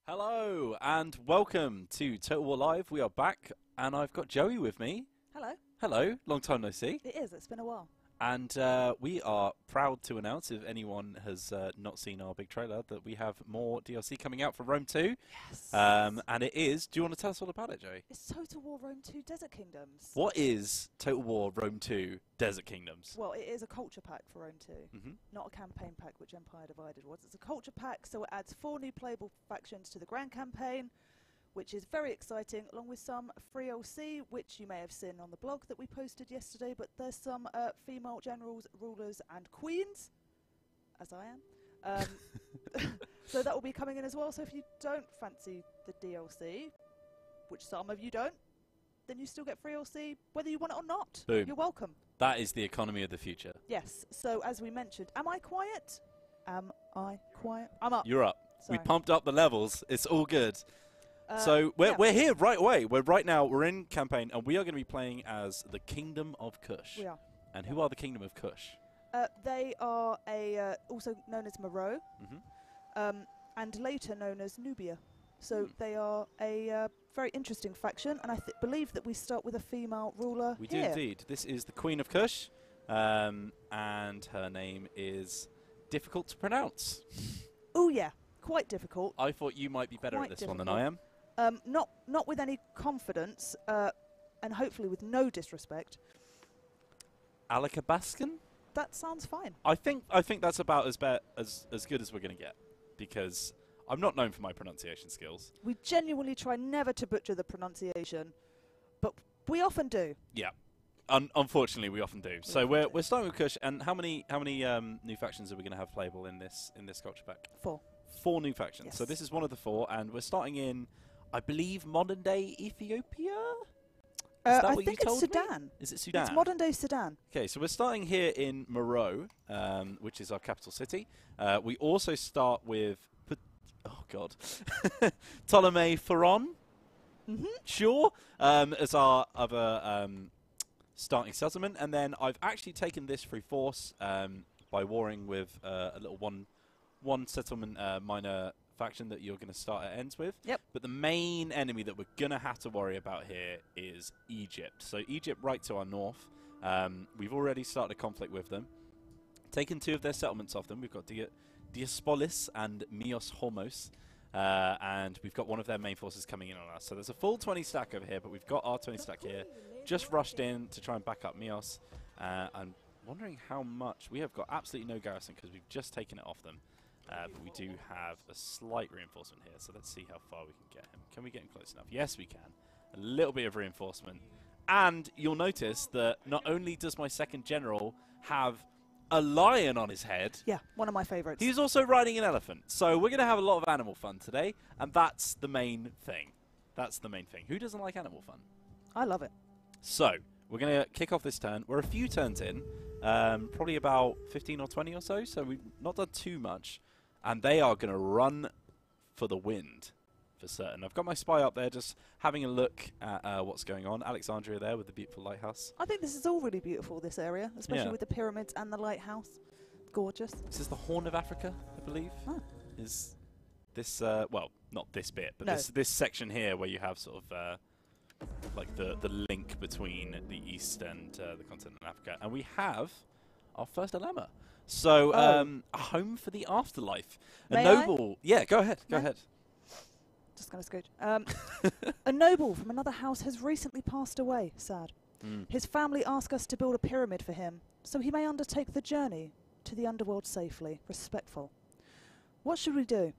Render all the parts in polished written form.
Hello and welcome to Total War Live. We are back and I've got Joey with me. Hello. Hello, long time no see. It is, it's been a while. And we are proud to announce, if anyone has not seen our big trailer, that we have more DLC coming out for Rome 2. Yes. And it is, do you want to tell us all about it, Joey? It's Total War Rome 2 Desert Kingdoms. What is Total War Rome 2 Desert Kingdoms? Well, it is a culture pack for Rome 2, not a campaign pack, which Empire Divided was. It's a culture pack, so it adds 4 new playable factions to the Grand Campaign, which is very exciting, along with some free LC, which you may have seen on the blog that we posted yesterday, but there's some female generals, rulers, and queens, as I am. So that will be coming in as well, so if you don't fancy the DLC, which some of you don't, then you still get free LC, whether you want it or not. Boom. You're welcome. That is the economy of the future. Yes, so as we mentioned, am I quiet? Am I quiet? I'm up. You're up. Sorry. We pumped up the levels. It's all good. So we're here right away. We're in campaign, and we are going to be playing as the Kingdom of Kush. We are. And who are the Kingdom of Kush? They are also known as Moreau, and later known as Nubia. So they are a very interesting faction, and I believe that we start with a female ruler. We do indeed. This is the Queen of Kush, and her name is difficult to pronounce. Oh yeah, quite difficult. I thought you might be better at this one than I am. Not with any confidence, and hopefully with no disrespect. Alakabaskan? That sounds fine. I think that's about as good as we're going to get, because I'm not known for my pronunciation skills. We genuinely try never to butcher the pronunciation, but we often do. Yeah, unfortunately we often do. So we're starting with Kush, and how many new factions are we going to have playable in this culture pack? 4. 4 new factions. Yes. So this is one of the 4, and we're starting in, I believe, modern-day Ethiopia? Is that I what think you told it's Sudan. Me? Is it Sudan? It's modern-day Sudan. Okay, so we're starting here in Moreau, which is our capital city. We also start with, oh god, Ptolemy Pharaon, sure, as our other starting settlement. And then I've actually taken this through force by warring with a little one settlement minor faction that you're going to start at ends with. Yep. But the main enemy that we're going to have to worry about here is Egypt. So Egypt right to our north. We've already started a conflict with them. Taken 2 of their settlements off them. We've got Diospolis and Mios Hormos. And we've got one of their main forces coming in on us. So there's a full 20 stack over here, but we've got our 20 stack here. Just rushed in to try and back up Mios. I'm wondering how much. We have got absolutely no garrison because we've just taken it off them. But we do have a slight reinforcement here, so let's see how far we can get him. Can we get him close enough? Yes, we can. A little bit of reinforcement. And you'll notice that not only does my second general have a lion on his head. Yeah, one of my favourites. He's also riding an elephant. So we're going to have a lot of animal fun today, and that's the main thing. That's the main thing. Who doesn't like animal fun? I love it. So we're going to kick off this turn. We're a few turns in, probably about 15 or 20 or so, so we've not done too much. And they are going to run for the wind, for certain. I've got my spy up there just having a look at what's going on. Alexandria there with the beautiful lighthouse. I think this is all really beautiful, this area, especially with the pyramids and the lighthouse. Gorgeous. This is the Horn of Africa, I believe. Oh. Is this, well, not this bit, but this section here where you have sort of like the link between the East and the continent of Africa. And we have our first dilemma. So, a home for the afterlife. A noble. Yeah, go ahead. Go ahead. Just going to scooch. A noble from another house has recently passed away. Sad. His family asked us to build a pyramid for him, so he may undertake the journey to the underworld safely. Respectful. What should we do?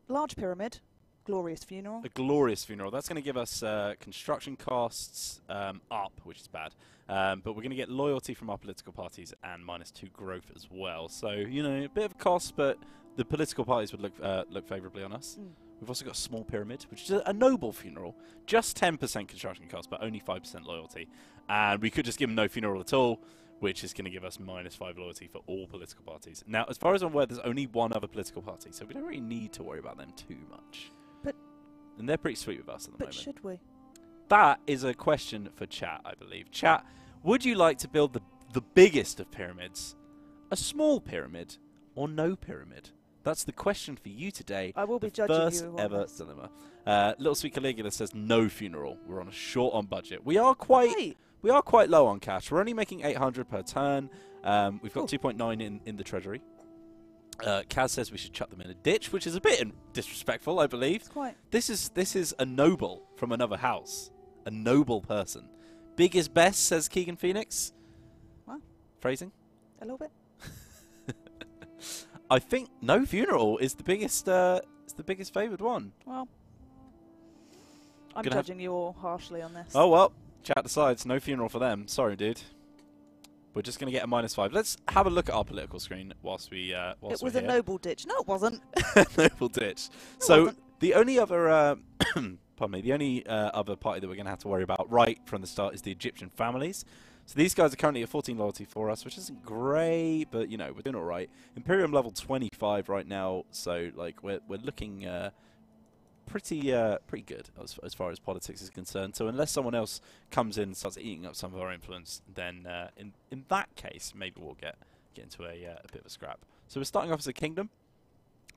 Large pyramid. Glorious funeral. A glorious funeral. That's going to give us construction costs up, which is bad. But we're going to get loyalty from our political parties and -2 growth as well. So, you know, a bit of a cost, but the political parties would look favourably on us. We've also got a small pyramid, which is a noble funeral. Just 10% construction cost, but only 5% loyalty. And we could just give them no funeral at all, which is going to give us -5 loyalty for all political parties. Now, as far as I'm aware, there's only one other political party, so we don't really need to worry about them too much. And they're pretty sweet with us at the moment. But should we? That is a question for chat, I believe. Chat, would you like to build the biggest of pyramids, a small pyramid, or no pyramid? That's the question for you today. I will be the judging first you on ever this. dilemma. Little Sweet Caligula says no funeral. We're on a short on budget. We are quite low on cash. We're only making 800 per turn. We've got 2.9 in the treasury. Kaz says we should chuck them in a ditch, which is a bit disrespectful, I believe. It's quite. This is a noble from another house, a noble person. Big is best, says Keegan Phoenix. What? Phrasing? A little bit. I think no funeral is the biggest. It's the biggest favoured one. Well, I'm judging you all harshly on this. Oh well, chat decides. No funeral for them. Sorry, dude. We're just going to get a -5. Let's have a look at our political screen whilst we. Whilst it was we're a here. noble ditch. No, it wasn't. Noble ditch. It So wasn't. the only other. Pardon me. The only other party that we're going to have to worry about right from the start is the Egyptian families. So these guys are currently at 14 loyalty for us, which isn't great, but you know we're doing all right. Imperium level 25 right now, so like we're looking pretty good as far as politics is concerned. So unless someone else comes in and starts eating up some of our influence, then in that case maybe we'll get into a bit of a scrap. So we're starting off as a kingdom.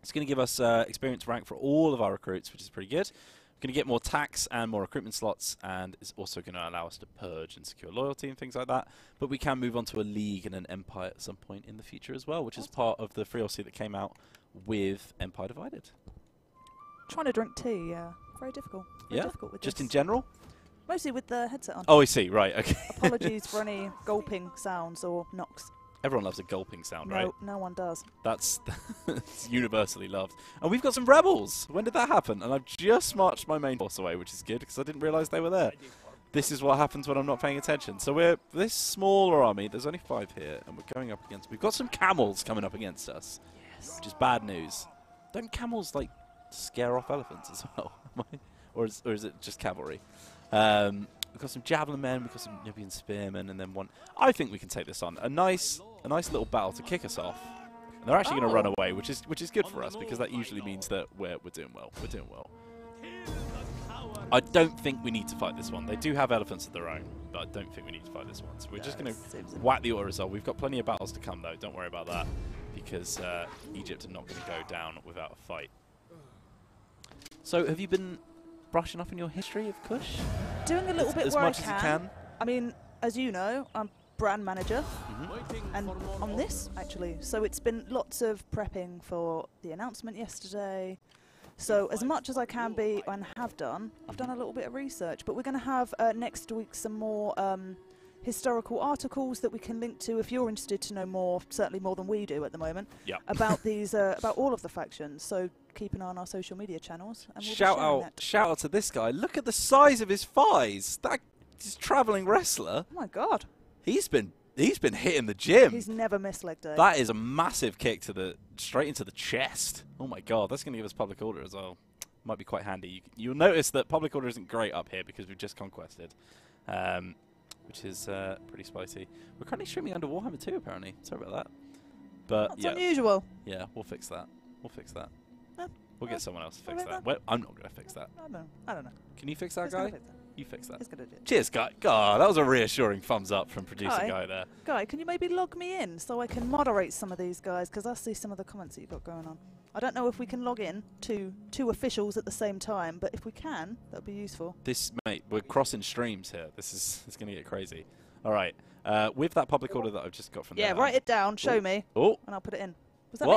It's going to give us experience rank for all of our recruits, which is pretty good. Going to get more tax and more recruitment slots, and it's also going to allow us to purge and secure loyalty and things like that. But we can move on to a league and an empire at some point in the future as well, which is part of the free OC that came out with Empire Divided. Trying to drink tea, yeah. Very difficult. Very difficult with just this. in general? Mostly with the headset on. Oh, I see. Right, okay. Apologies for any gulping sounds or knocks. Everyone loves a gulping sound, right? No one does. That's universally loved. And we've got some rebels. When did that happen? And I've just marched my main force away, which is good because I didn't realise they were there. This is what happens when I'm not paying attention. So we're this smaller army. There's only 5 here, and we're going up against. We've got some camels coming up against us, which is bad news. Don't camels like scare off elephants as well? or is it just cavalry? We've got some javelin men, we've got some Nubian spearmen, and then one. I think we can take this on. A nice little battle to kick us off. And they're actually going to run away, which is good for us because that usually means that we're doing well. We're doing well. I don't think we need to fight this one. They do have elephants of their own, but I don't think we need to fight this one. So we're just going to whack the auto resolve. We've got plenty of battles to come though. Don't worry about that because Egypt are not going to go down without a fight. So have you been brushing up on your history of Kush? Doing a little bit as where much I as you can. I mean, as you know, I'm brand manager, and on this actually. So it's been lots of prepping for the announcement yesterday. So as much as I can be and have done, I've done a little bit of research. But we're going to have next week some more historical articles that we can link to if you're interested to know more, certainly more than we do at the moment, about these, about all of the factions. So keep an eye on our social media channels. And we'll shout out to this guy. Look at the size of his thighs. That is travelling wrestler. Oh my God. He's been hitting the gym. He's never missed leg day. That is a massive kick to straight into the chest. Oh my God, that's going to give us public order as well. Might be quite handy. You'll notice that public order isn't great up here because we've just conquested, which is pretty spicy. We're currently streaming under Warhammer 2 apparently. Sorry about that. But that's unusual. Yeah, we'll fix that. We'll fix that. Yeah. We'll get someone else to fix that. Well, I'm not going to fix that. I don't know. Can you fix that, guy? You fix that. He's gonna do it. Cheers, Guy. God, that was a reassuring thumbs up from producer Guy there. Guy, can you maybe log me in so I can moderate some of these guys? Because I see some of the comments that you've got going on. I don't know if we can log in to 2 officials at the same time, but if we can, that would be useful. Mate, we're crossing streams here. It's going to get crazy. All right. With that public order that I've just got from there. Yeah, write it down, show me, and I'll put it in. Was that me?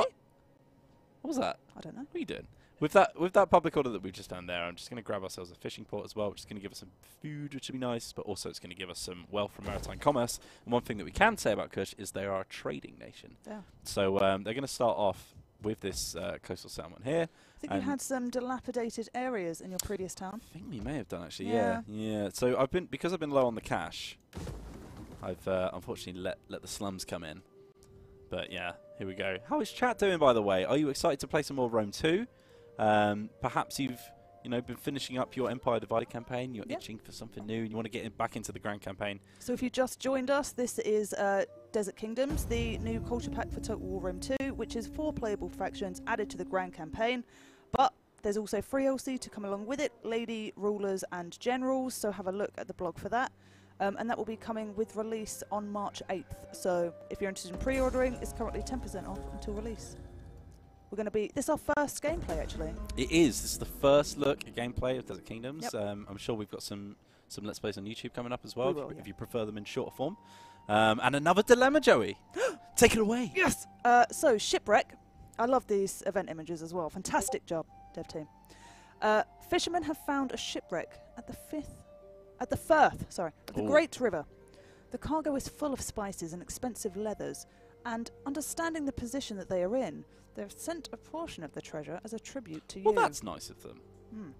What was that? I don't know. What are you doing? With that public order that we've just done there, I'm just going to grab ourselves a fishing port as well, which is going to give us some food, which would be nice, but also it's going to give us some wealth from maritime commerce. And one thing that we can say about Kush is they are a trading nation. Yeah. So they're going to start off with this coastal settlement here. I think you had some dilapidated areas in your previous town. I think we may have done actually. Yeah. So because I've been low on the cash, I've unfortunately let the slums come in. But yeah, here we go. How is chat doing, by the way? Are you excited to play some more Rome 2? Perhaps you've been finishing up your Empire Divided campaign. You're itching for something new. And you want to get back into the Grand Campaign. So if you just joined us, this is Desert Kingdoms, the new culture pack for Total War Rome 2, which is 4 playable factions added to the Grand Campaign. But there's also free LC to come along with it, Lady, Rulers and Generals. So have a look at the blog for that. And that will be coming with release on March 8th. So if you're interested in pre-ordering, it's currently 10% off until release. We're going to be... This is our first gameplay, actually. It is. This is the first look at gameplay of Desert Kingdoms. Yep. I'm sure we've got some Let's Plays on YouTube coming up as well, if you prefer them in shorter form. And another dilemma, Joey. Take it away. Yes! So, Shipwreck. I love these event images as well. Fantastic job, dev team. Fishermen have found a shipwreck at the Firth of the Great River. The cargo is full of spices and expensive leathers, and understanding the position that they are in, they have sent a portion of the treasure as a tribute to you. Well, that's nice of them.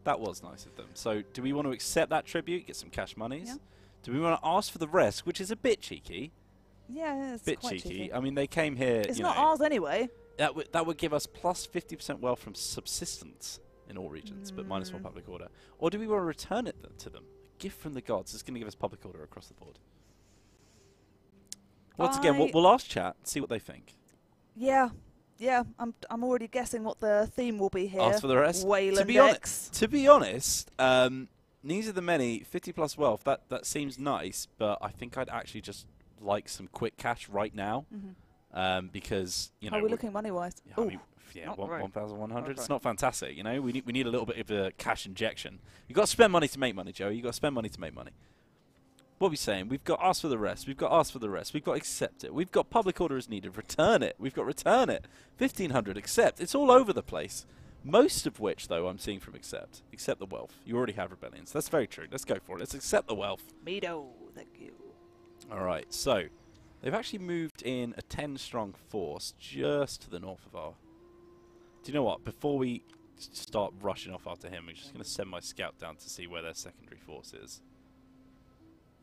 That was nice of them. So, do we want to accept that tribute, get some cash monies? Yeah. Do we want to ask for the rest, which is a bit cheeky? Yeah, it's bit quite cheeky. I mean, they came here. It's not ours anyway. That would give us plus 50% wealth from subsistence in all regions, but minus 1 public order. Or do we want to return it to them? A gift from the gods is going to give us public order across the board. Once again, we'll ask chat, see what they think. Yeah. I'm already guessing what the theme will be here. Ask for the rest. Wayland to be honest, needs of the many, 50 plus wealth. That seems nice, but I think I'd actually just like some quick cash right now, because How are we looking money wise? Yeah, I mean, 1,100. It's not fantastic, We need a little bit of a cash injection. You've got to spend money to make money, Joe. You've got to spend money to make money. What are we saying? We've got ask for the rest. We've got ask for the rest. We've got accept it. We've got public order is needed. Return it. We've got return it. 1,500. Accept. It's all over the place. Most of which, though, I'm seeing from accept. Accept the wealth. You already have rebellions. That's very true. Let's go for it. Let's accept the wealth. Meadow. Thank you. All right. So, they've actually moved in a 10-strong force just to the north of our... Do you know what? Before we start rushing off after him, we're just going to send my scout down to see where their secondary force is.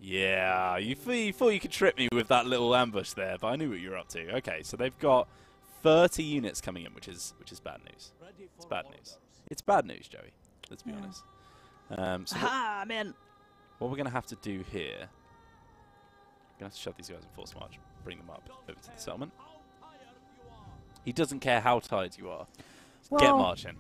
Yeah, you thought you could trip me with that little ambush there, but I knew what you were up to. Okay, so they've got 30 units coming in, which is bad news. It's bad news. It's bad news, Joey. Let's be honest. So what we're going to have to do here, we're going to have to shove these guys in force march, bring them up over to the settlement. He doesn't care how tired you are. Well, get marching.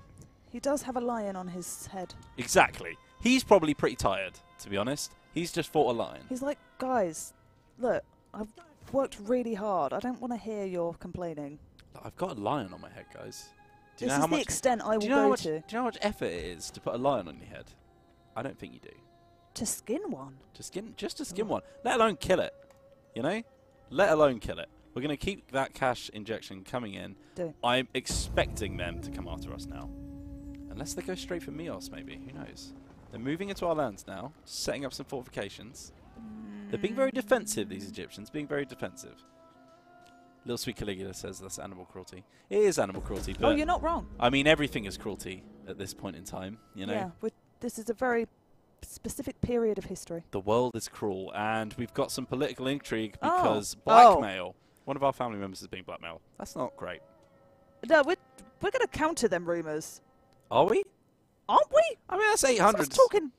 He does have a lion on his head. Exactly. He's probably pretty tired, to be honest. He's just fought a lion. He's like, guys, look, I've worked really hard. I don't want to hear your complaining. I've got a lion on my head, guys. This is the extent I will go to. Do you know how much effort it is to put a lion on your head? I don't think you do. To skin one? Just to skin one. Let alone kill it. Let alone kill it. We're going to keep that cash injection coming in. I'm expecting them to come after us now. Unless they go straight for Mios, maybe. Who knows? They're moving into our lands now, setting up some fortifications. They're being very defensive, these Egyptians, being very defensive. Little Sweet Caligula says that's animal cruelty. It is animal cruelty, but... Oh, you're not wrong. I mean, everything is cruelty at this point in time, Yeah, this is a very specific period of history. The world is cruel, and we've got some political intrigue because blackmail. One of our family members is being blackmailed. That's not great. No, we're going to counter them rumours. Are we? Aren't we? I mean, that's 800. It's talking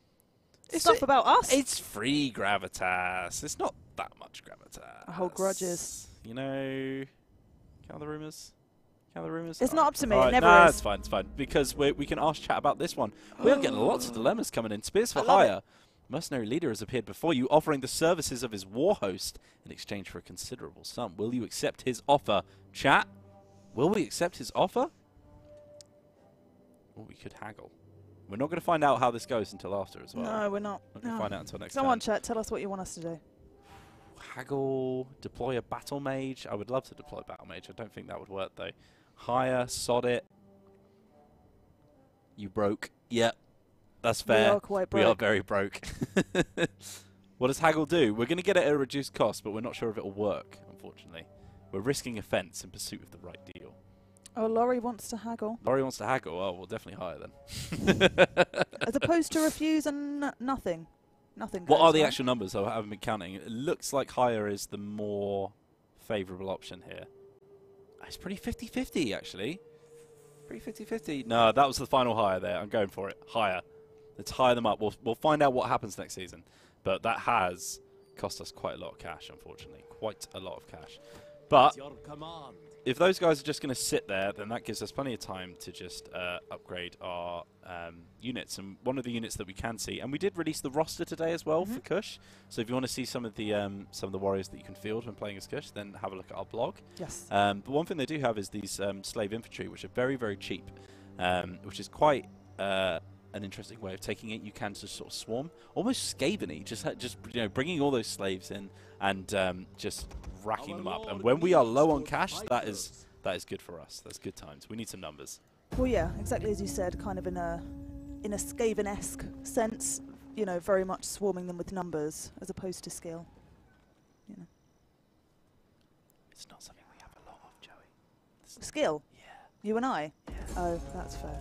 stuff about us. It's free gravitas. It's not that much gravitas. I hold grudges. Count the rumours. Count the rumours. It's not up to me. Right, It never is. It's fine. It's fine. Because we can ask chat about this one. We're getting lots of dilemmas coming in. Spears for hire. Mercenary leader has appeared before you, offering the services of his war host in exchange for a considerable sum. Will you accept his offer? Chat, will we accept his offer? Or we could haggle. We're not going to find out how this goes until after as well. No, we're not. We're not going to find out until next time. Come on, chat. Tell us what you want us to do. Haggle, deploy a battle mage. I would love to deploy a battle mage. I don't think that would work, though. Hire, sod it. You broke. Yep. That's fair. We are quite broke. We are very broke. What does haggle do? We're going to get it at a reduced cost, but we're not sure if it will work, unfortunately. We're risking offence in pursuit of the right deal. Oh, Laurie wants to haggle. Laurie wants to haggle. Oh, we'll definitely hire then. As opposed to refuse and nothing. Nothing. What are the actual numbers? I haven't been counting. It looks like hire is the more favourable option here. It's pretty 50-50, actually. Pretty 50-50. No, that was the final hire there. I'm going for it. Hire. Let's hire them up. We'll find out what happens next season. But that has cost us quite a lot of cash, unfortunately. Quite a lot of cash. But if those guys are just going to sit there, then that gives us plenty of time to just upgrade our units. And one of the units that we can see, and we did release the roster today as well for Kush. So if you want to see some of the warriors that you can field when playing as Kush, then have a look at our blog. Yes. But one thing they do have is these slave infantry, which are very, very cheap, which is quite an interesting way of taking it. You can just sort of swarm, almost Skaven-y, just bringing all those slaves in and just racking them up. And when we are low on cash, that is good for us. That's good times. We need some numbers. Well, yeah, exactly as you said, kind of in a Skaven-esque sense, you know, very much swarming them with numbers as opposed to skill. You know. It's not something we have a lot of, Joey. Skill? Yeah. You and I? Yeah. Oh, that's fair.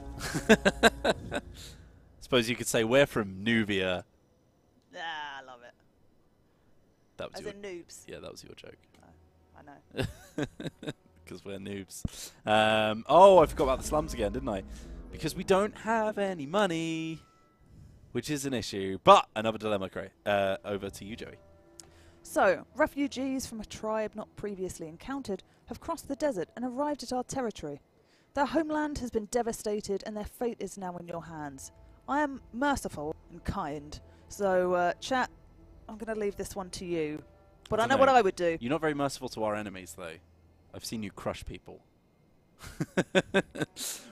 Suppose you could say we're from Nubia. Ah, I love it. That was as in noobs. Yeah, that was your joke. I know. Because we're noobs. Oh, I forgot about the slums again, didn't I? Because we don't have any money, which is an issue. But another dilemma, over to you, Joey. So, refugees from a tribe not previously encountered have crossed the desert and arrived at our territory. Their homeland has been devastated and their fate is now in your hands. I am merciful and kind. So, chat, I'm going to leave this one to you. But I know what I would do. You're not very merciful to our enemies, though. I've seen you crush people.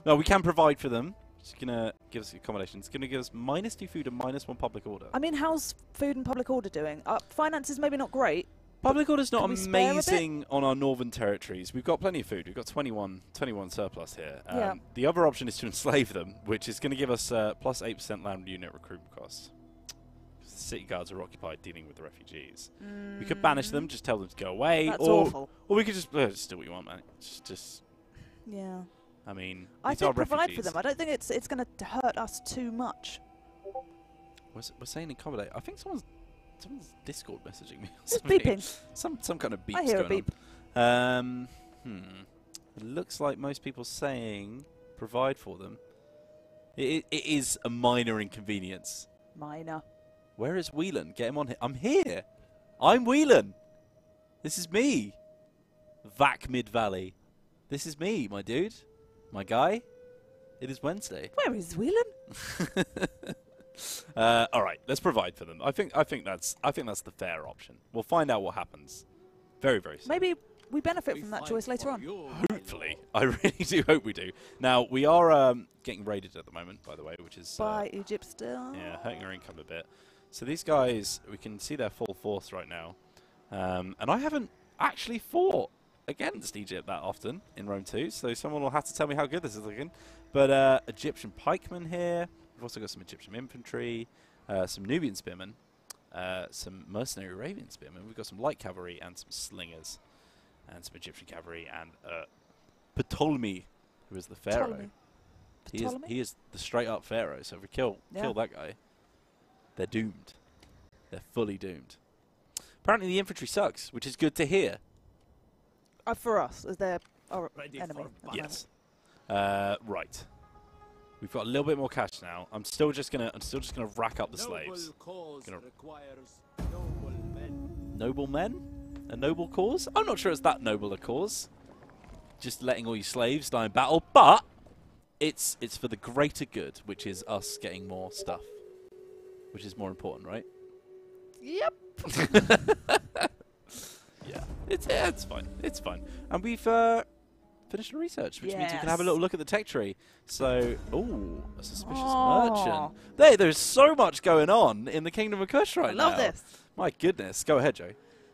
Well, we can provide for them. It's going to give us accommodation. It's going to give us -2 food and -1 public order. I mean, how's food and public order doing? Finances maybe not great. Public order's not amazing on our northern territories. We've got plenty of food. We've got 21 surplus here. Yeah. The other option is to enslave them, which is going to give us +8% land unit recruitment costs. The city guards are occupied dealing with the refugees. We could banish them, just tell them to go away. That's awful. Or we could just do what you want, man. Just yeah. I mean, I these are think provide refugees. for them. I don't think it's going to hurt us too much. We're saying accommodate. I think someone's Discord messaging me. It's beeping. Some kind of beep's I hear a going beep. on. It looks like most people saying provide for them. It is a minor inconvenience. Minor. Where is Whelan? Get him on here. I'm here. I'm Whelan. This is me. Vac Mid Valley. This is me, my dude. My guy. It is Wednesday. Where is Whelan? All right, let's provide for them. I think that's the fair option. We'll find out what happens very, very soon. Maybe we benefit from that choice later on. Hopefully, I really do hope we do. Now we are getting raided at the moment, by the way, which is by Egypt still. Yeah, hurting our income a bit. So these guys, we can see their full force right now, and I haven't actually fought against Egypt that often in Rome 2, so someone will have to tell me how good this is looking. But Egyptian pikemen here. We've also got some Egyptian infantry, some Nubian spearmen, some mercenary Arabian spearmen. We've got some light cavalry and some slingers, and some Egyptian cavalry, and Ptolemy, who is the pharaoh. He is the straight up pharaoh. So if we kill that guy, they're doomed. They're fully doomed. Apparently the infantry sucks, which is good to hear. For us, as their enemy. Yes. Right. We've got a little bit more cash now. I'm still just gonna rack up the slaves. Noble men? A noble cause? I'm not sure it's that noble a cause. Just letting all your slaves die in battle, but it's for the greater good, which is us getting more stuff, which is more important, right? Yep. Yeah, it's fine. It's fine. And we've finished the research, which means we can have a little look at the tech tree. So, ooh, a suspicious merchant. There's so much going on in the Kingdom of Kush right now. I love this. My goodness. Go ahead, Joe.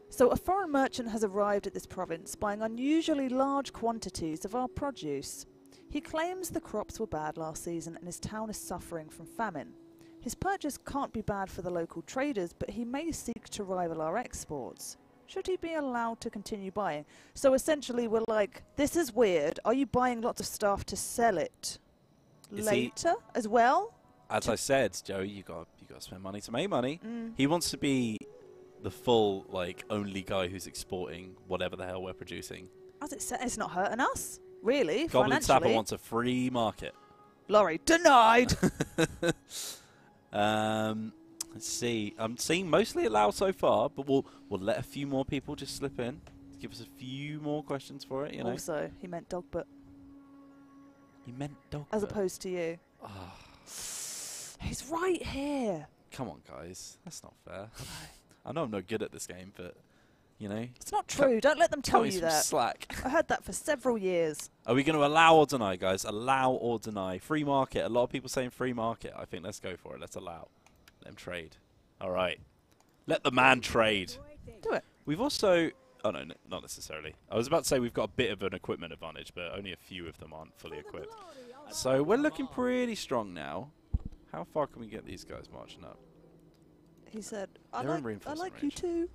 So, a foreign merchant has arrived at this province buying unusually large quantities of our produce. He claims the crops were bad last season and his town is suffering from famine. His purchase can't be bad for the local traders, but he may seek to rival our exports. Should he be allowed to continue buying? So essentially we're like, this is weird. Are you buying lots of stuff to sell it later as well? As I said, Joey, you got to spend money to make money. He wants to be the full, only guy who's exporting whatever the hell we're producing. As it said, it's not hurting us, really, Goblin financially. Tapper wants a free market. Laurie, denied! Let's see. I'm seeing mostly allow so far, but we'll let a few more people just slip in. give us a few more questions for it, you know. Also, he meant dog butt. He meant dog As butt. opposed to you. Oh. He's right here. Come on, guys. That's not fair. I know I'm not good at this game, but, you know. It's not true. Don't let them tell you that. Slack. I heard that for several years. Are we going to allow or deny, guys? Allow or deny? Free market. A lot of people saying free market. I think let's go for it. Let's allow. Let them trade. All right. Let the man trade. Do it. We've also... Oh, no, not necessarily. I was about to say we've got a bit of an equipment advantage, but only a few of them aren't fully equipped. So we're looking pretty strong now. How far can we get these guys marching up? He said, I They're in like reinforcement you range. too.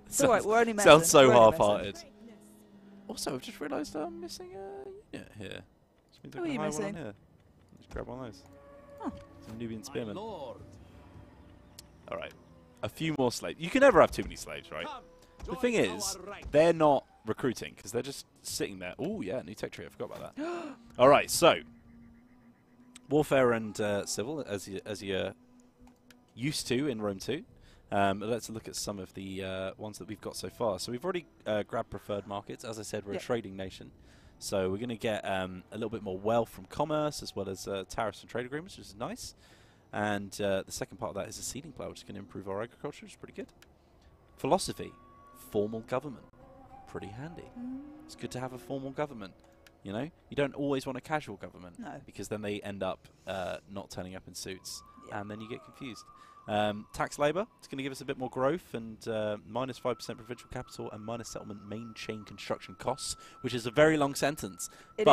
It's all right, we're only messing. Sounds so We're only half-hearted. Also, I've just realised I'm missing a unit here. Who are you missing? Here. Let's grab one of those. Oh. Some Nubian Spearmen. Alright. A few more slaves. You can never have too many slaves, right? The thing is, they're not recruiting because they're just sitting there. Oh, yeah, new tech tree. I forgot about that. Alright, so. Warfare and civil, as you're used to in Rome 2. Let's look at some of the ones that we've got so far. So we've already grabbed preferred markets. As I said, we're a trading nation. So we're going to get a little bit more wealth from commerce as well as tariffs and trade agreements, which is nice. And the second part of that is a seeding plough, which is going to improve our agriculture, which is pretty good. Philosophy, formal government, pretty handy. It's good to have a formal government. You know, you don't always want a casual government because then they end up not turning up in suits, and then you get confused. Tax labour, it's going to give us a bit more growth, and minus 5% provincial capital and minus settlement main chain construction costs, which is a very long sentence. It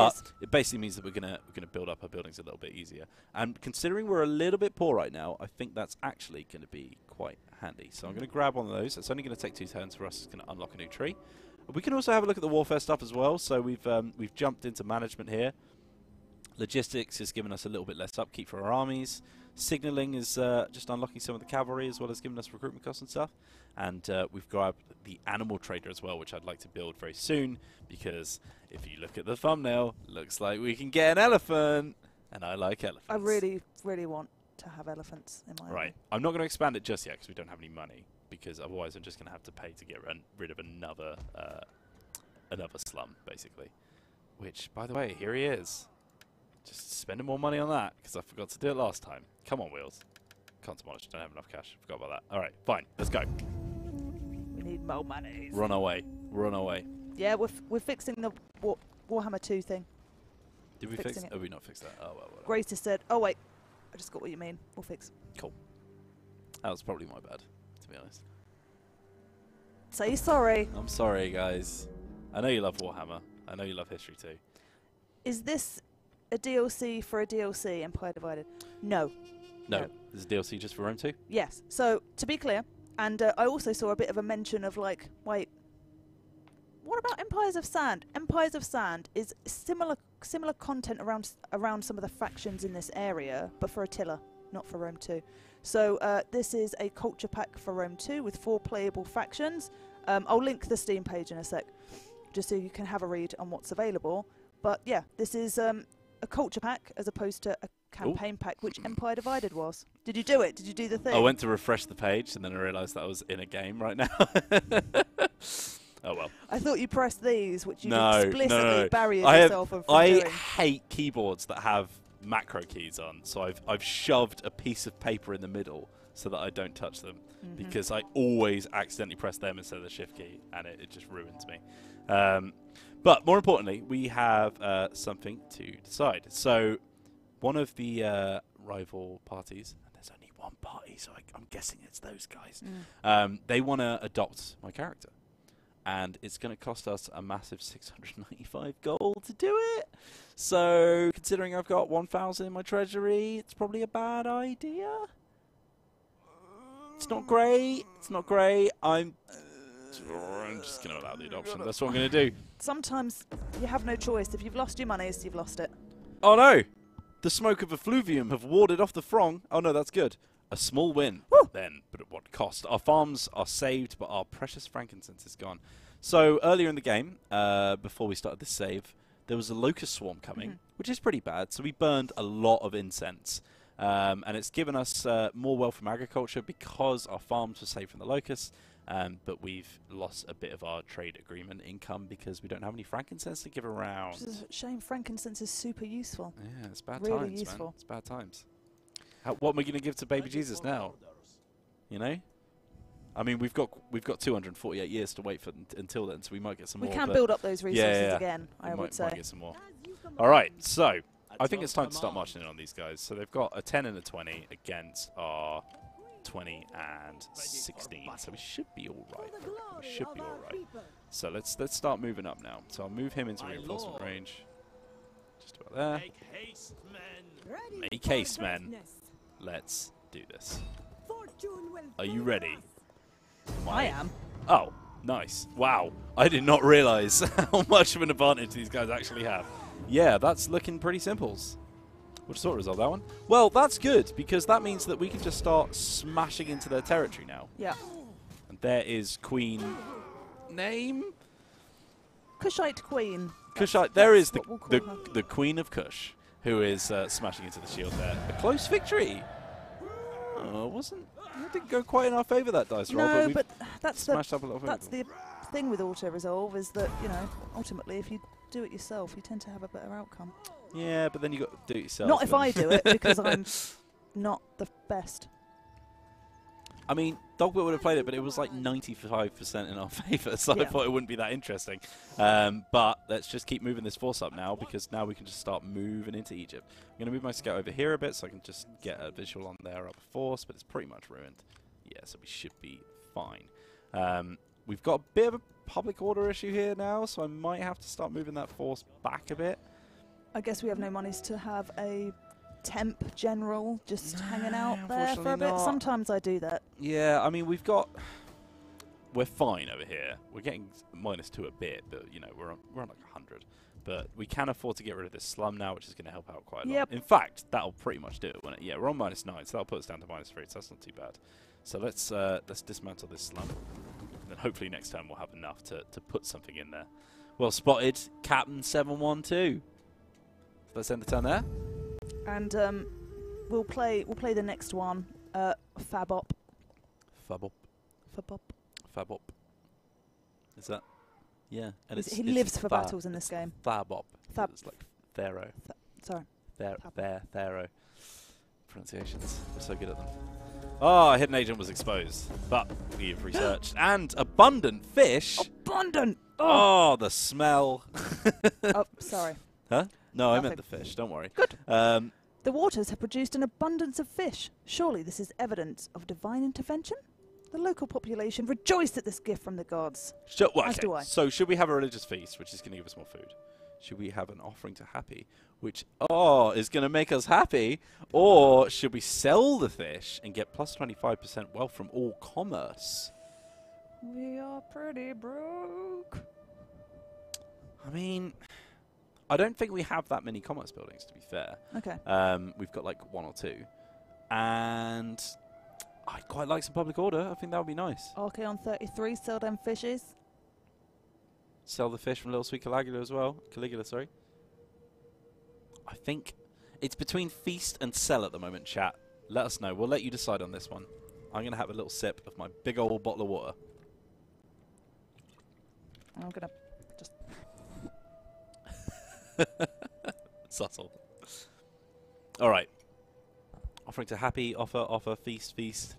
basically means that we're going to build up our buildings a little bit easier. And considering we're a little bit poor right now, I think that's actually going to be quite handy. So I'm going to grab one of those. It's only going to take 2 turns for us. It's going to unlock a new tree. We can also have a look at the warfare stuff as well. So we've jumped into management here. Logistics is giving us a little bit less upkeep for our armies. Signalling is just unlocking some of the cavalry as well as giving us recruitment costs and stuff. And we've grabbed the animal trader as well, which I'd like to build very soon. Because if you look at the thumbnail, looks like we can get an elephant. And I like elephants. I really, really want to have elephants in my army. Right. I'm not going to expand it just yet because we don't have any money. Because otherwise I'm just going to have to pay to get rid of another slum, basically. Which, by the way, here he is. Just spending more money on that because I forgot to do it last time. Come on, Wheels. Can't demolish. Don't have enough cash. Forgot about that. All right, fine. Let's go. We need more money. Run away. Run away. Yeah, we're fixing the Warhammer 2 thing. Did we fix it? Oh, we not fix that. Oh, well. Grace has said, oh, wait. I just got what you mean. We'll fix. Cool. That was probably my bad, to be honest. Say sorry. I'm sorry, guys. I know you love Warhammer. I know you love history too. Is this a DLC for a DLC, Empire Divided? No. No. This is DLC just for Rome 2? Yes. So, to be clear, and I also saw a bit of a mention of like, wait, what about Empires of Sand? Empires of Sand is similar content around some of the factions in this area, but for Attila, not for Rome 2. So this is a culture pack for Rome 2 with 4 playable factions. I'll link the Steam page in a sec, just so you can have a read on what's available. But yeah, this is a culture pack as opposed to a campaign pack, which Empire Divided was. Did you do it? Did you do the thing? I went to refresh the page and then I realised that I was in a game right now. Oh well. I thought you pressed these, which you explicitly barrier yourself from I doing. hate keyboards that have macro keys on, so I've shoved a piece of paper in the middle so that I don't touch them, because I always accidentally press them instead of the shift key, and it just ruins me. But more importantly, we have something to decide. So one of the rival parties, and there's only one party, so I'm guessing it's those guys, they want to adopt my character. And it's going to cost us a massive 695 gold to do it. So, considering I've got 1,000 in my treasury, it's probably a bad idea. It's not great. It's not great. I'm just going to allow the adoption. That's what I'm going to do. Sometimes you have no choice. If you've lost your money, you've lost it. Oh, no. The smoke of effluvium have warded off the throng. Oh, no, that's good. A small win, then, but at what cost? Our farms are saved, but our precious frankincense is gone. So earlier in the game, before we started this save, there was a locust swarm coming, which is pretty bad. So we burned a lot of incense, and it's given us more wealth from agriculture because our farms were saved from the locusts, but we've lost a bit of our trade agreement income because we don't have any frankincense to give around. Which is a shame. Frankincense is super useful. Yeah, it's bad Really times, useful. man. It's bad times. What am I going to give to baby Jesus now? You know? I mean, we've got 248 years to wait for until then, so we might get some more. We can build up those resources again, I would say. Might get some more. All right, so I think it's time to start marching in on these guys. So they've got a 10 and a 20 against our 20 and 16, so we should be all right. We should be all right. So let's start moving up now. So I'll move him into reinforcement range. Just about there. Make haste, men. Let's do this. Are you ready? I am. Oh, nice. Wow. I did not realize how much of an advantage these guys actually have. Yeah, that's looking pretty simples. We'll sort of resolve that one. Well, that's good, because that means that we can just start smashing into their territory now. Yeah. And there is Queen... Name? Kushite Queen. Kushite. There is the Queen of Kush, who is smashing into the shield there. A close victory. Oh, it didn't go quite in our favour, that dice roll. No, but that's smashed up a lot of that's the thing with auto-resolve, is that, you know, ultimately if you do it yourself, you tend to have a better outcome. Yeah, but then you got to do it yourself. Not if I do it, because I'm not the best. I mean, Dogbit would have played it, but it was like 95% in our favour, so I thought it wouldn't be that interesting. But let's just keep moving this force up now, because now we can just start moving into Egypt. I'm going to move my scout over here a bit, so I can just get a visual on their upper force, but it's pretty much ruined. Yeah, so we should be fine. We've got a bit of a public order issue here now, so I might have to start moving that force back a bit. I guess we have no monies to have a temp general just hanging out there for a bit. Sometimes I do that. Yeah, I mean, we're fine over here. We're getting -2 a bit, but, you know, we're on like 100. But we can afford to get rid of this slum now, which is going to help out quite a lot. In fact, that'll pretty much do it. Yeah, we're on -9, so that'll put us down to -3, so that's not too bad. So let's dismantle this slum. And then hopefully next time we'll have enough to put something in there. Well spotted, Captain 712. Let's end the turn there. And we'll play the next one, Fabop. Fabop. Fabop. Fabop. Is that? Yeah. And he lives for battles in this game. Fabop. It's like Pharaoh. Sorry. Pharaoh. Pronunciations. We're so good at them. Oh, hidden agent was exposed, but we've researched. And abundant fish. Abundant! Oh, the smell. Oh, sorry. Huh? No, Nothing. I meant the fish. Don't worry. Good. The waters have produced an abundance of fish. Surely this is evidence of divine intervention? The local population rejoice at this gift from the gods. As do I. So should we have a religious feast, which is going to give us more food? Should we have an offering to Happy, which, is going to make us happy? Or should we sell the fish and get plus 25% wealth from all commerce? We are pretty broke. I mean, I don't think we have that many commerce buildings, to be fair. Okay. We've got like 1 or 2. And I'd quite like some public order. I think that would be nice. Okay, on 33, sell them fishes. Sell the fish from Little Sweet Caligula as well. Caligula, sorry. I think it's between feast and sell at the moment, chat. Let us know. We'll let you decide on this one. I'm going to have a little sip of my big old bottle of water. I'm going to just... Subtle. All right. Offering to Happy, offer, feast.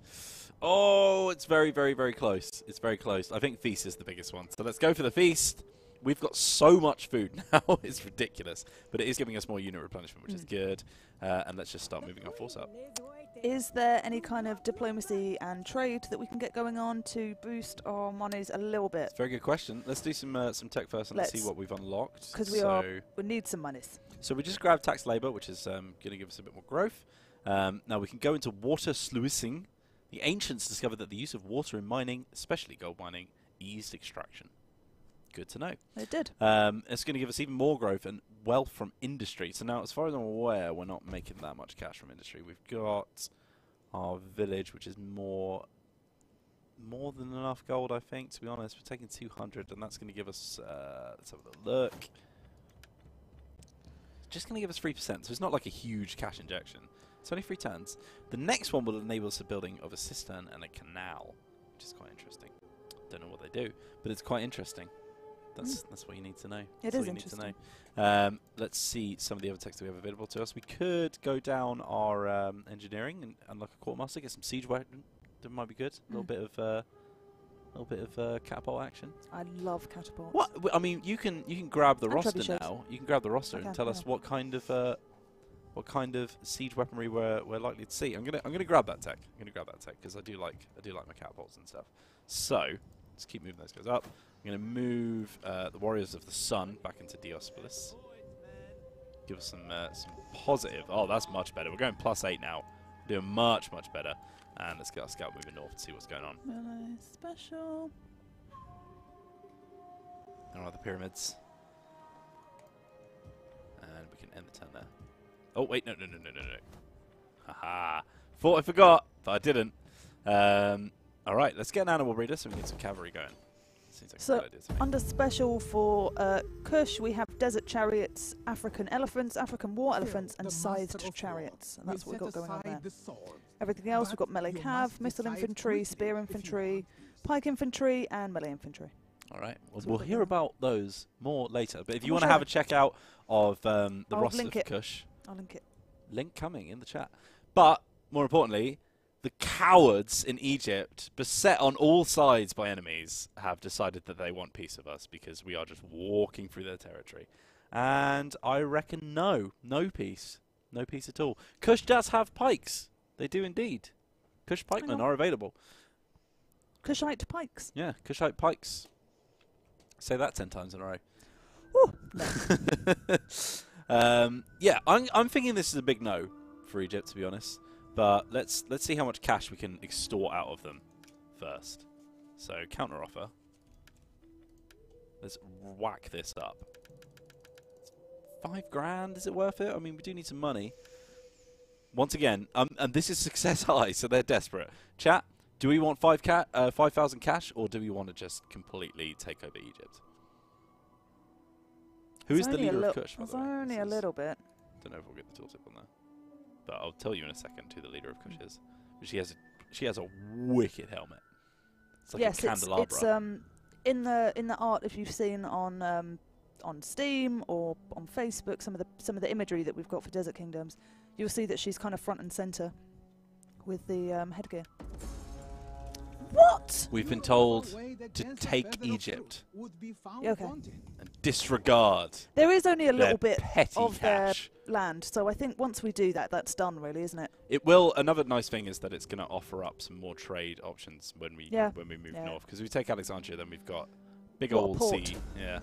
Oh, it's very, very, very close. It's very close. I think feast is the biggest one. So let's go for the feast. We've got so much food now. It's ridiculous. But it is giving us more unit replenishment, which is good. And let's just start moving our force up. Is there any kind of diplomacy and trade that we can get going on to boost our monies a little bit? It's a very good question. Let's do some tech first and let's see what we've unlocked. Because we need some monies. So we just grabbed tax labour, which is going to give us a bit more growth. Now we can go into water sluicing. The ancients discovered that the use of water in mining, especially gold mining, eased extraction. Good to know. It did. It's going to give us even more growth and wealth from industry. So now, as far as I'm aware, we're not making that much cash from industry. We've got our village, which is more than enough gold, I think, to be honest. We're taking 200, and that's going to give us, let's have a look. It's just going to give us 3%, so it's not like a huge cash injection. It's only 3 turns. The next one will enable us the building of a cistern and a canal, which is quite interesting. don't know what they do, but it's quite interesting. That's what you need to know. It is interesting. Let's see some of the other techs that we have available to us. We could go down our engineering and unlock a quartermaster, get some siege weapon. That might be good. A little bit of catapult action. I love catapults. What? I mean, you can grab the And roster trebuchets. now. You can grab the roster and tell us what kind of siege weaponry we're likely to see. I'm gonna grab that tech. I'm gonna grab that tech because I do like my catapults and stuff. So let's keep moving those guys up. I'm going to move the Warriors of the Sun back into Diospolus. Give us some positive. Oh, that's much better. We're going +8 now. We're doing much better. And let's get our scout moving north to see what's going on. Really special. There are the pyramids. And we can end the turn there. Oh, wait, no. Haha. Thought I forgot, but I didn't. All right, let's get an animal breeder so we can get some cavalry going. Seems like a good idea to me. Under special for Kush, we have desert chariots, African elephants, African war elephants, and scythed chariots. And that's what we've got going on there. Everything else, we've got melee cav, missile infantry, spear infantry, pike infantry, and melee infantry. All right. Well, we'll hear about those more later. But if you want to have a check out of the roster of Kush, I'll link it. Link coming in the chat. But more importantly, the cowards in Egypt, beset on all sides by enemies, have decided that they want peace with us because we are just walking through their territory. And I reckon no peace. No peace at all. Kush does have pikes. They do indeed. Kush pikemen are available. Kushite pikes. Yeah, Kushite pikes. Say that 10 times in a row. Ooh, no. Yeah, I'm thinking this is a big no for Egypt, to be honest. But let's see how much cash we can extort out of them first. So counter offer. Let's whack this up. 5 grand, is it worth it? I mean, we do need some money. Once again, and this is success high, so they're desperate. Chat, do we want 5,000 cash, or do we want to just completely take over Egypt? Who is the leader of Kush, by the way? Only a little bit. Don't know if we'll get the tooltip on there. But I'll tell you in a second who the leader of Kush is. She has a wicked helmet. It's like a candelabra. It's in the art, if you've seen on Steam or on Facebook, some of the imagery that we've got for Desert Kingdoms, you'll see that she's kind of front and center with the headgear. What? We've been told to take Egypt. Okay. And disregard. There is only a little bit of their land, so I think once we do that, that's done, really, isn't it? It will. Another nice thing is that it's going to offer up some more trade options when we move north. Because if we take Alexandria, then we've got big old sea. Yeah.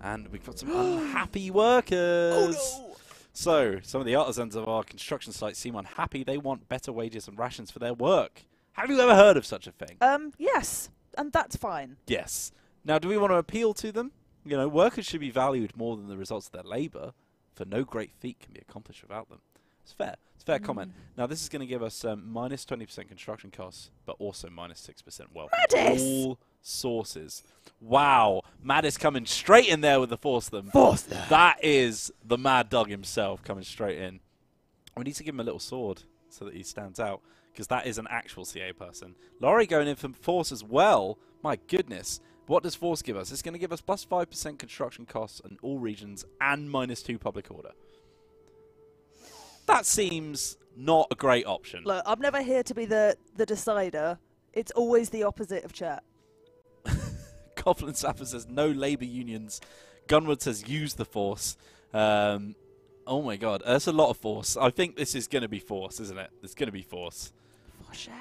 And we've got some unhappy workers. Oh, no. So some of the artisans of our construction sites seem unhappy. They want better wages and rations for their work. Have you ever heard of such a thing? Yes, and that's fine. Yes. Now, do we want to appeal to them? You know, workers should be valued more than the results of their labour, for no great feat can be accomplished without them. It's fair. It's a fair comment. Now, this is going to give us minus 20% construction costs, but also minus 6% wealth. Madis! All sources. Wow. Madis coming straight in there with the force them. Force them. That is the mad dog himself coming straight in. We need to give him a little sword so that he stands out, because that is an actual CA person. Laurie going in for force as well. My goodness. What does force give us? It's going to give us plus 5% construction costs in all regions and minus 2 public order. That seems not a great option. Look, I'm never here to be the decider. It's always the opposite of chat. Coughlin Sapper says no labour unions. Gunwood says use the force. Oh my god, that's a lot of force. I think this is going to be force, isn't it? It's going to be force. For shame.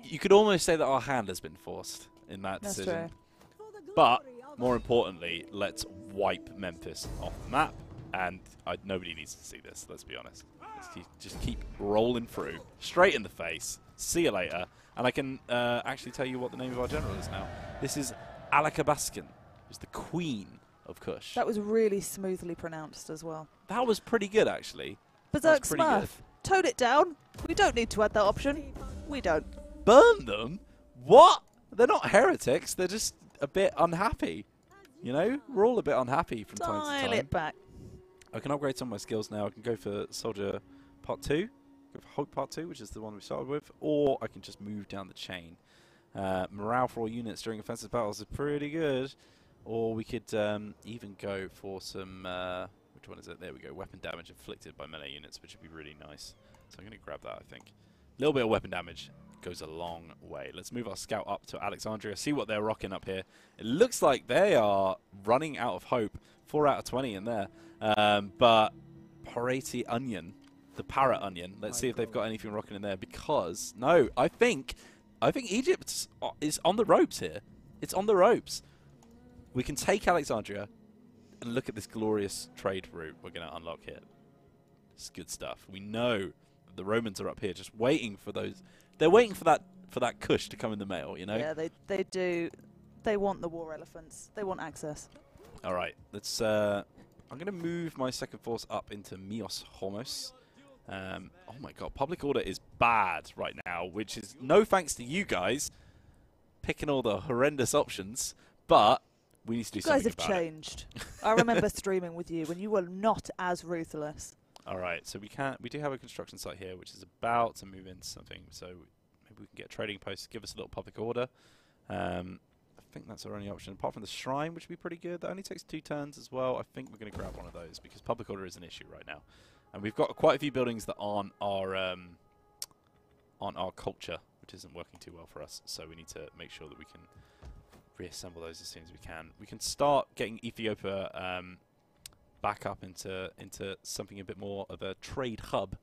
You could almost say that our hand has been forced in that decision. That's true. But, more importantly, let's wipe Memphis off the map. And nobody needs to see this, let's be honest. Just keep rolling through. Straight in the face. See you later. And I can actually tell you what the name of our general is now. This is Alakabaskan, who's the queen of Kush. That was really smoothly pronounced as well. That was pretty good, actually. Berserk Smurf, tone it down. We don't need to add that option. We don't. Burn them? What? They're not heretics. They're just a bit unhappy. You know? We're all a bit unhappy from time to time. Dial it back. I can upgrade some of my skills now. I can go for Soldier Part 2. Go for Hope Part 2, which is the one we started with. Or I can just move down the chain. Morale for all units during offensive battles is pretty good. Or we could even go for some... which one is it? There we go. Weapon damage inflicted by melee units, which would be really nice. So I'm going to grab that, I think. A little bit of weapon damage goes a long way. Let's move our scout up to Alexandria, see what they're rocking up here. It looks like they are running out of hope. 4 out of 20 in there. But Parati Onion, the Parrot Onion, let's see if they've got anything rocking in there. Because, no, I think Egypt is on the ropes here. It's on the ropes. We can take Alexandria and look at this glorious trade route we're going to unlock here. It's good stuff. We know the Romans are up here just waiting for those. They're waiting for that Kush to come in the mail, you know? Yeah, they do. They want the war elephants. They want access. All right, let's. I'm going to move my second force up into Mios Homos. Oh my god, public order is bad right now, which is no thanks to you guys picking all the horrendous options, but we need to do something about it. You guys have changed. I remember streaming with you when you were not as ruthless. All right, so we do have a construction site here, which is about to move into something. So maybe we can get a trading post to give us a little public order. I think that's our only option, apart from the shrine, which would be pretty good. That only takes 2 turns as well. I think we're going to grab one of those because public order is an issue right now, and we've got quite a few buildings that aren't our culture, which isn't working too well for us. So we need to make sure that we can reassemble those as soon as we can. We can start getting Ethiopia back up into something a bit more of a trade hub.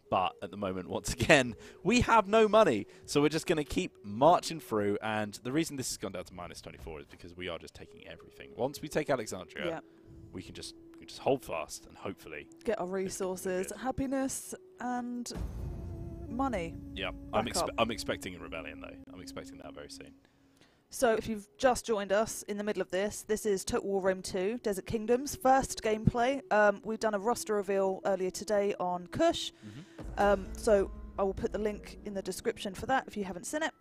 But at the moment, once again, we have no money. So we're just going to keep marching through. And the reason this has gone down to -24 is because we are just taking everything. Once we take Alexandria, we can just hold fast and hopefully get our resources, happiness, and money. Yeah, I'm expecting a rebellion, though. I'm expecting that very soon. So if you've just joined us in the middle of this is Total War Rome 2, Desert Kingdoms, first gameplay. We've done a roster reveal earlier today on Kush. So I will put the link in the description for that if you haven't seen it.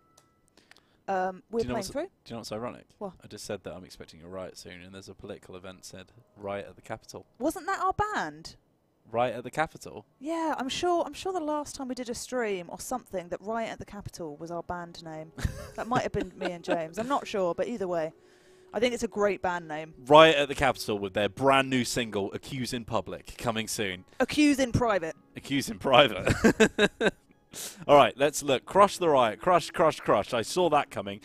We're playing through. Do you know what's ironic? What? I just said that I'm expecting a riot soon, and there's a political event said riot at the Capitol. Wasn't that our band? Riot at the Capitol? Yeah, I'm sure the last time we did a stream or something that Riot at the Capitol was our band name. That might have been me and James. I'm not sure, but either way, I think it's a great band name. Riot at the Capitol with their brand new single, Accuse in Public, coming soon. Accuse in Private. Accuse in Private. All right, let's look. Crush the riot. Crush, crush, crush. I saw that coming.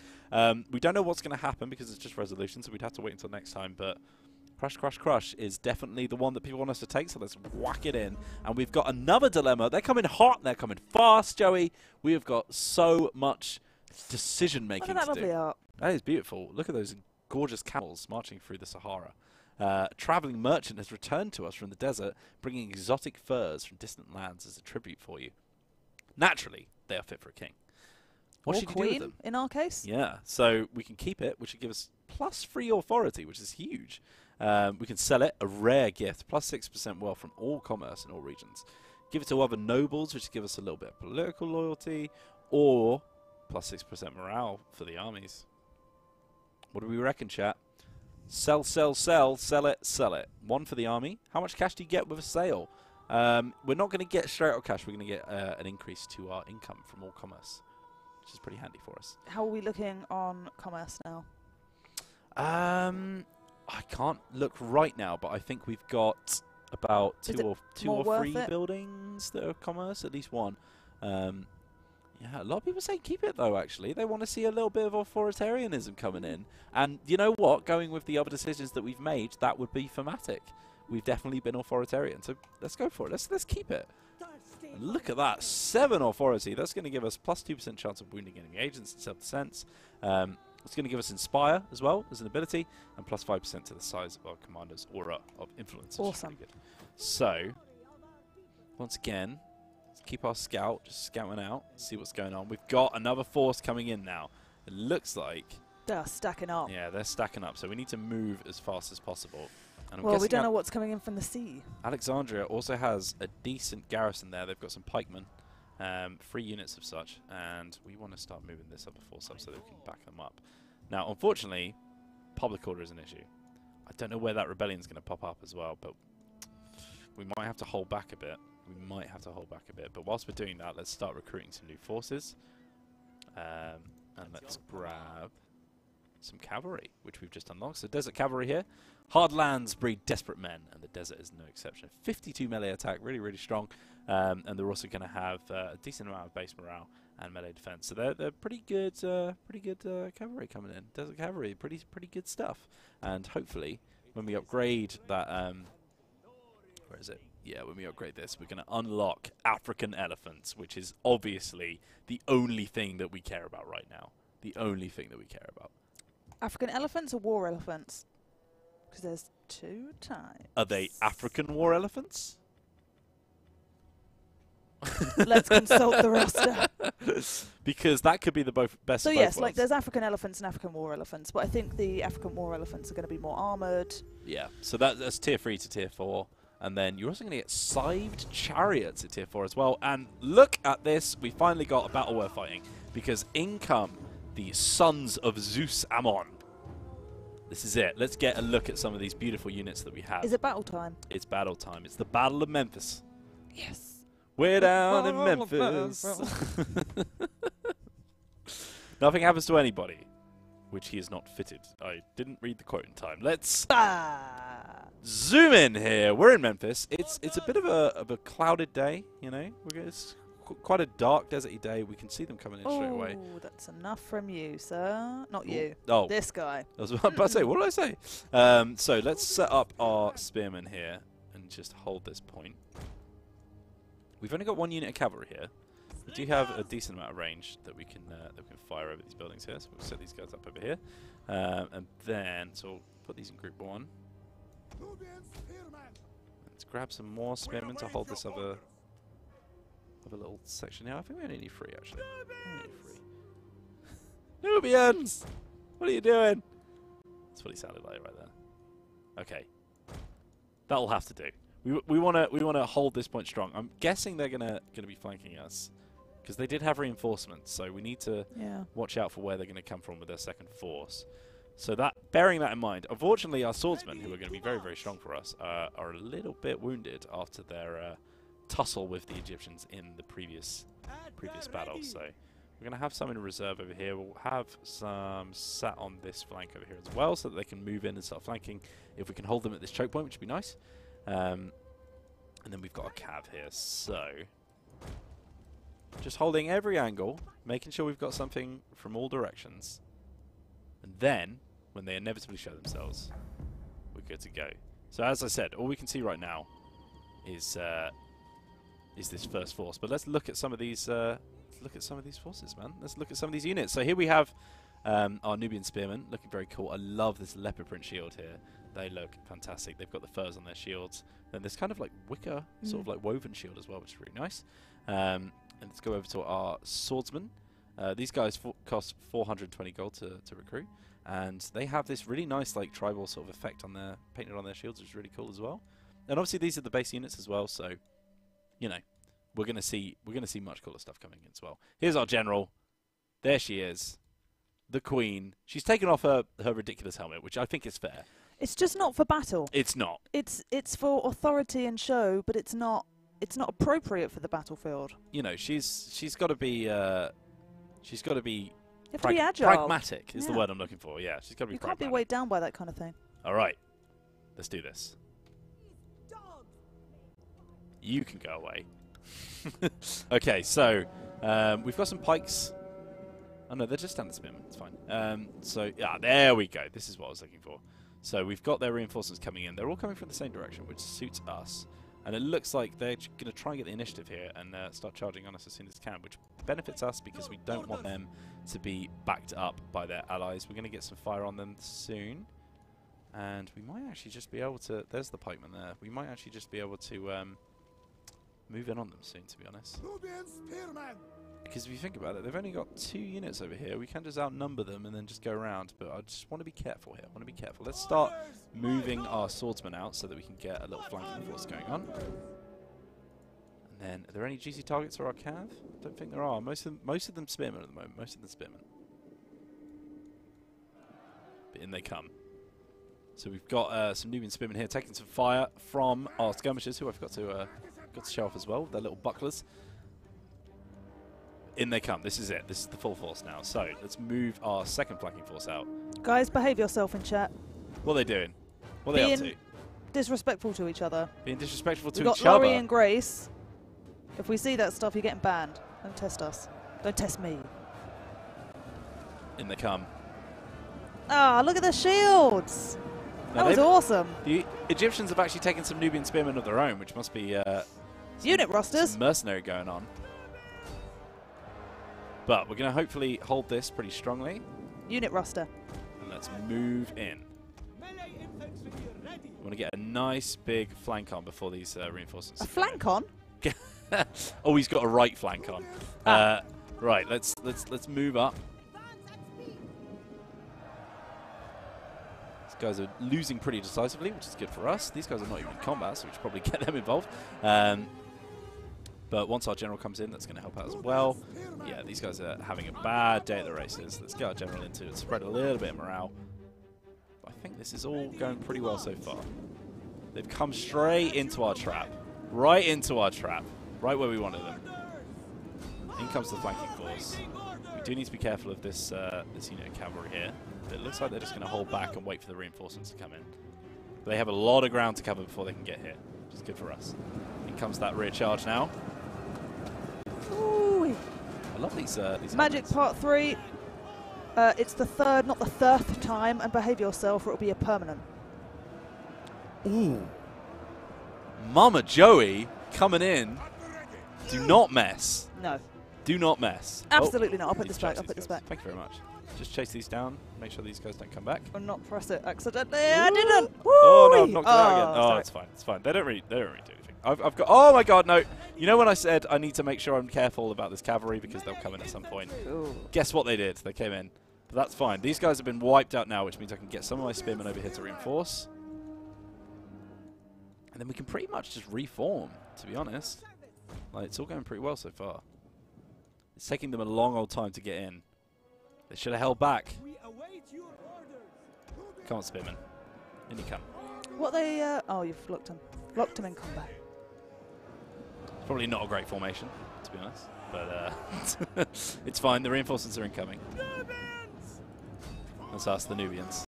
We don't know what's going to happen because it's just resolution, so we'd have to wait until next time, but Crush, crush, crush is definitely the one that people want us to take, so let's whack it in. And we've got another dilemma. They're coming hot, they're coming fast, Joey. We have got so much decision-making to do. Look at that lovely art. That is beautiful. Look at those gorgeous camels marching through the Sahara. Traveling merchant has returned to us from the desert, bringing exotic furs from distant lands as a tribute for you. Naturally, they are fit for a king. What should you do with them? In our case? Yeah, so we can keep it, which would give us +3 authority, which is huge. We can sell it, a rare gift, +6% wealth from all commerce in all regions. Give it to other nobles, which give us a little bit of political loyalty, or +6% morale for the armies. What do we reckon, chat? Sell, sell, sell, sell it, sell it. 1 for the army. How much cash do you get with a sale? We're not going to get straight out cash. We're going to get an increase to our income from all commerce, which is pretty handy for us. How are we looking on commerce now? I can't look right now, but I think we've got about two or three buildings that are commerce, at least 1. Yeah, a lot of people say keep it, though, actually. They want to see a little bit of authoritarianism coming in. And you know what? Going with the other decisions that we've made, that would be thematic. We've definitely been authoritarian, so let's go for it. Let's keep it. And look at that, 7 authority. That's going to give us +2% chance of wounding enemy agents and self-defense. It's going to give us Inspire as well as an ability, and +5% to the size of our commander's aura of influence. Awesome. Good. So, once again, let's keep our scout just scouting out, see what's going on. We've got another force coming in now. It looks like they're stacking up. Yeah, they're stacking up, so we need to move as fast as possible. And well, we don't know what's coming in from the sea. Alexandria also has a decent garrison there. They've got some pikemen, 3 units of such, and we want to start moving this other force up so that we can back them up. Now, unfortunately, public order is an issue. I don't know where that rebellion's going to pop up as well, but we might have to hold back a bit. But whilst we're doing that, let's start recruiting some new forces. And let's grab some cavalry, which we've just unlocked. So desert cavalry here. Hard lands breed desperate men, and the desert is no exception. 52 melee attack, really, really strong. And they're also going to have a decent amount of base morale and melee defense. So they're pretty good cavalry coming in. Desert cavalry, pretty good stuff. And hopefully, when we upgrade that, where is it? Yeah, when we upgrade this, we're going to unlock African elephants, which is obviously the only thing that we care about right now. The only thing that we care about. African elephants or war elephants? Because there's 2 types. Are they African war elephants? Let's consult the roster. Because that could be the best So of both yes, worlds. like there's African elephants and African war elephants, but I think the African war elephants are going to be more armoured. Yeah, so that's tier 3 to tier 4. And then you're also going to get scythed chariots at tier 4 as well. And look at this. We finally got a battle worth fighting. Because in come the sons of Zeus Ammon. This is it. Let's get a look at some of these beautiful units that we have. Is it battle time? It's battle time. It's the Battle of Memphis. Yes. We're down in Memphis. Nothing happens to anybody, which he is not fitted. I didn't read the quote in time. Let's zoom in here. We're in Memphis. It's a bit of a clouded day, you know. It's quite a dark, deserty day. We can see them coming in straight away. Oh, that's enough from you, sir. Not you. Oh, this guy. I was about to say, what did I say? So let's set up our spearmen here and just hold this point. We've only got 1 unit of cavalry here. We do have a decent amount of range that we can fire over these buildings here. So we'll set these guys up over here, and then so we'll put these in group 1. Let's grab some more spearmen to hold this other little section here. I think we only need 3 actually. Only need 3. Nubians, what are you doing? That's what he sounded like right there. Okay, that'll have to do. We want to hold this point strong. I'm guessing they're gonna be flanking us because they did have reinforcements, so we need to watch out for where they're going to come from with their second force. So bearing that in mind, unfortunately our swordsmen, who are going to be very, very strong for us, are a little bit wounded after their tussle with the Egyptians in the previous battle. So we're going to have some in reserve over here. We'll have some sat on this flank over here as well, so that they can move in and start flanking if we can hold them at this choke point, which would be nice. And then we've got a cav here, so just holding every angle, making sure we've got something from all directions, and then when they inevitably show themselves, we're good to go. So as I said, all we can see right now is this first force. But let's look at some of these. Forces, man. Let's look at some of these units. So here we have our Nubian Spearmen, looking very cool. I love this leopard print shield here. They look fantastic. They've got the furs on their shields. Then there's kind of like wicker, sort of like woven shield as well, which is really nice. And let's go over to our swordsmen. These guys cost 420 gold to recruit, and they have this really nice like tribal sort of effect on their painted on their shields, which is really cool as well. And obviously these are the base units as well, so you know we're gonna see much cooler stuff coming in as well. Here's our general. There she is, the queen. She's taken off her ridiculous helmet, which I think is fair. It's just not for battle. It's not. It's for authority and show, but it's not appropriate for the battlefield. You know, she's got to be you have to be agile. Pragmatic is the word I'm looking for. Yeah, she's got to be. You pragmatic. can't be weighed down by that kind of thing. All right, let's do this. You can go away. Okay, so we've got some pikes. Oh no, they're just standard spearmen. It's fine. So yeah, there we go. This is what I was looking for. So we've got their reinforcements coming in. They're all coming from the same direction, which suits us. And it looks like they're going to try and get the initiative here and start charging on us as soon as they can, which benefits us because we don't want them to be backed up by their allies. We're going to get some fire on them soon. And we might actually just be able to... There's the pikeman there. We might actually just be able to move in on them soon, to be honest. Nubian Spearmen. Because if you think about it, they've only got 2 units over here. We can just outnumber them and then just go around. But I just want to be careful here. I want to be careful. Let's start moving our swordsmen out so that we can get a little flanking force going on. And then, are there any GC targets for our cav? I don't think there are. Most of them spearmen at the moment. Most of them spearmen. But in they come. So we've got some Nubian spearmen here taking some fire from our skirmishers, who I forgot to show off as well. Their little bucklers. In they come. This is it. This is the full force now. So let's move our second flanking force out. Guys, behave yourself in chat. What are they doing? What are they up to? Disrespectful to each other. Being disrespectful to We've each got other. Laurie and Grace. If we see that stuff, you're getting banned. Don't test us. Don't test me. In they come. Ah, look at the shields. Now That was awesome. The Egyptians have actually taken some Nubian Spearmen of their own, which must be Unit rosters. some mercenary going on. But we're going to hopefully hold this pretty strongly. Unit roster. And let's move in. We want to get a nice big flank on before these reinforcements. A flank on? Oh, he's got a right flank on. Right, let's move up. These guys are losing pretty decisively, which is good for us. These guys are not even in combat, so we should probably get them involved. But once our general comes in, that's going to help out as well. Yeah, these guys are having a bad day at the races. Let's get our general into it, spread a little bit of morale. I think this is all going pretty well so far. They've come straight into our trap. Right into our trap. Right where we wanted them. In comes the flanking force. We do need to be careful of this this unit of cavalry here. But it looks like they're just going to hold back and wait for the reinforcements to come in. But they have a lot of ground to cover before they can get here, which is good for us. In comes that rear charge now. Ooh. I love these Magic elements. part 3. It's the third, not the 3rd time, and behave yourself or it'll be a permanent. Ooh. Mama Joey coming in. Do not mess. No. Do not mess. Absolutely not. I'll put Need this to back. chase I'll put these this guys. back. Thank you very much. Just chase these down. Make sure these guys don't come back. Or not press it accidentally. I didn't. Oh no, Woo! I've knocked it out again. Oh, sorry. it's fine. It's fine. They don't really do anything. I've got. Oh my God, no! You know when I said I need to make sure I'm careful about this cavalry because they'll come in at some point. Ooh. Guess what they did? They came in. But that's fine. These guys have been wiped out now, which means I can get some of my spearmen over here to reinforce, and then we can pretty much just reform. To be honest, like it's all going pretty well so far. It's taking them a long old time to get in. They should have held back. Come on, spearmen. In you come. What they? Oh, you've locked him. Locked him in combat. It's probably not a great formation, to be honest, but it's fine. The reinforcements are incoming. Let's ask the Nubians.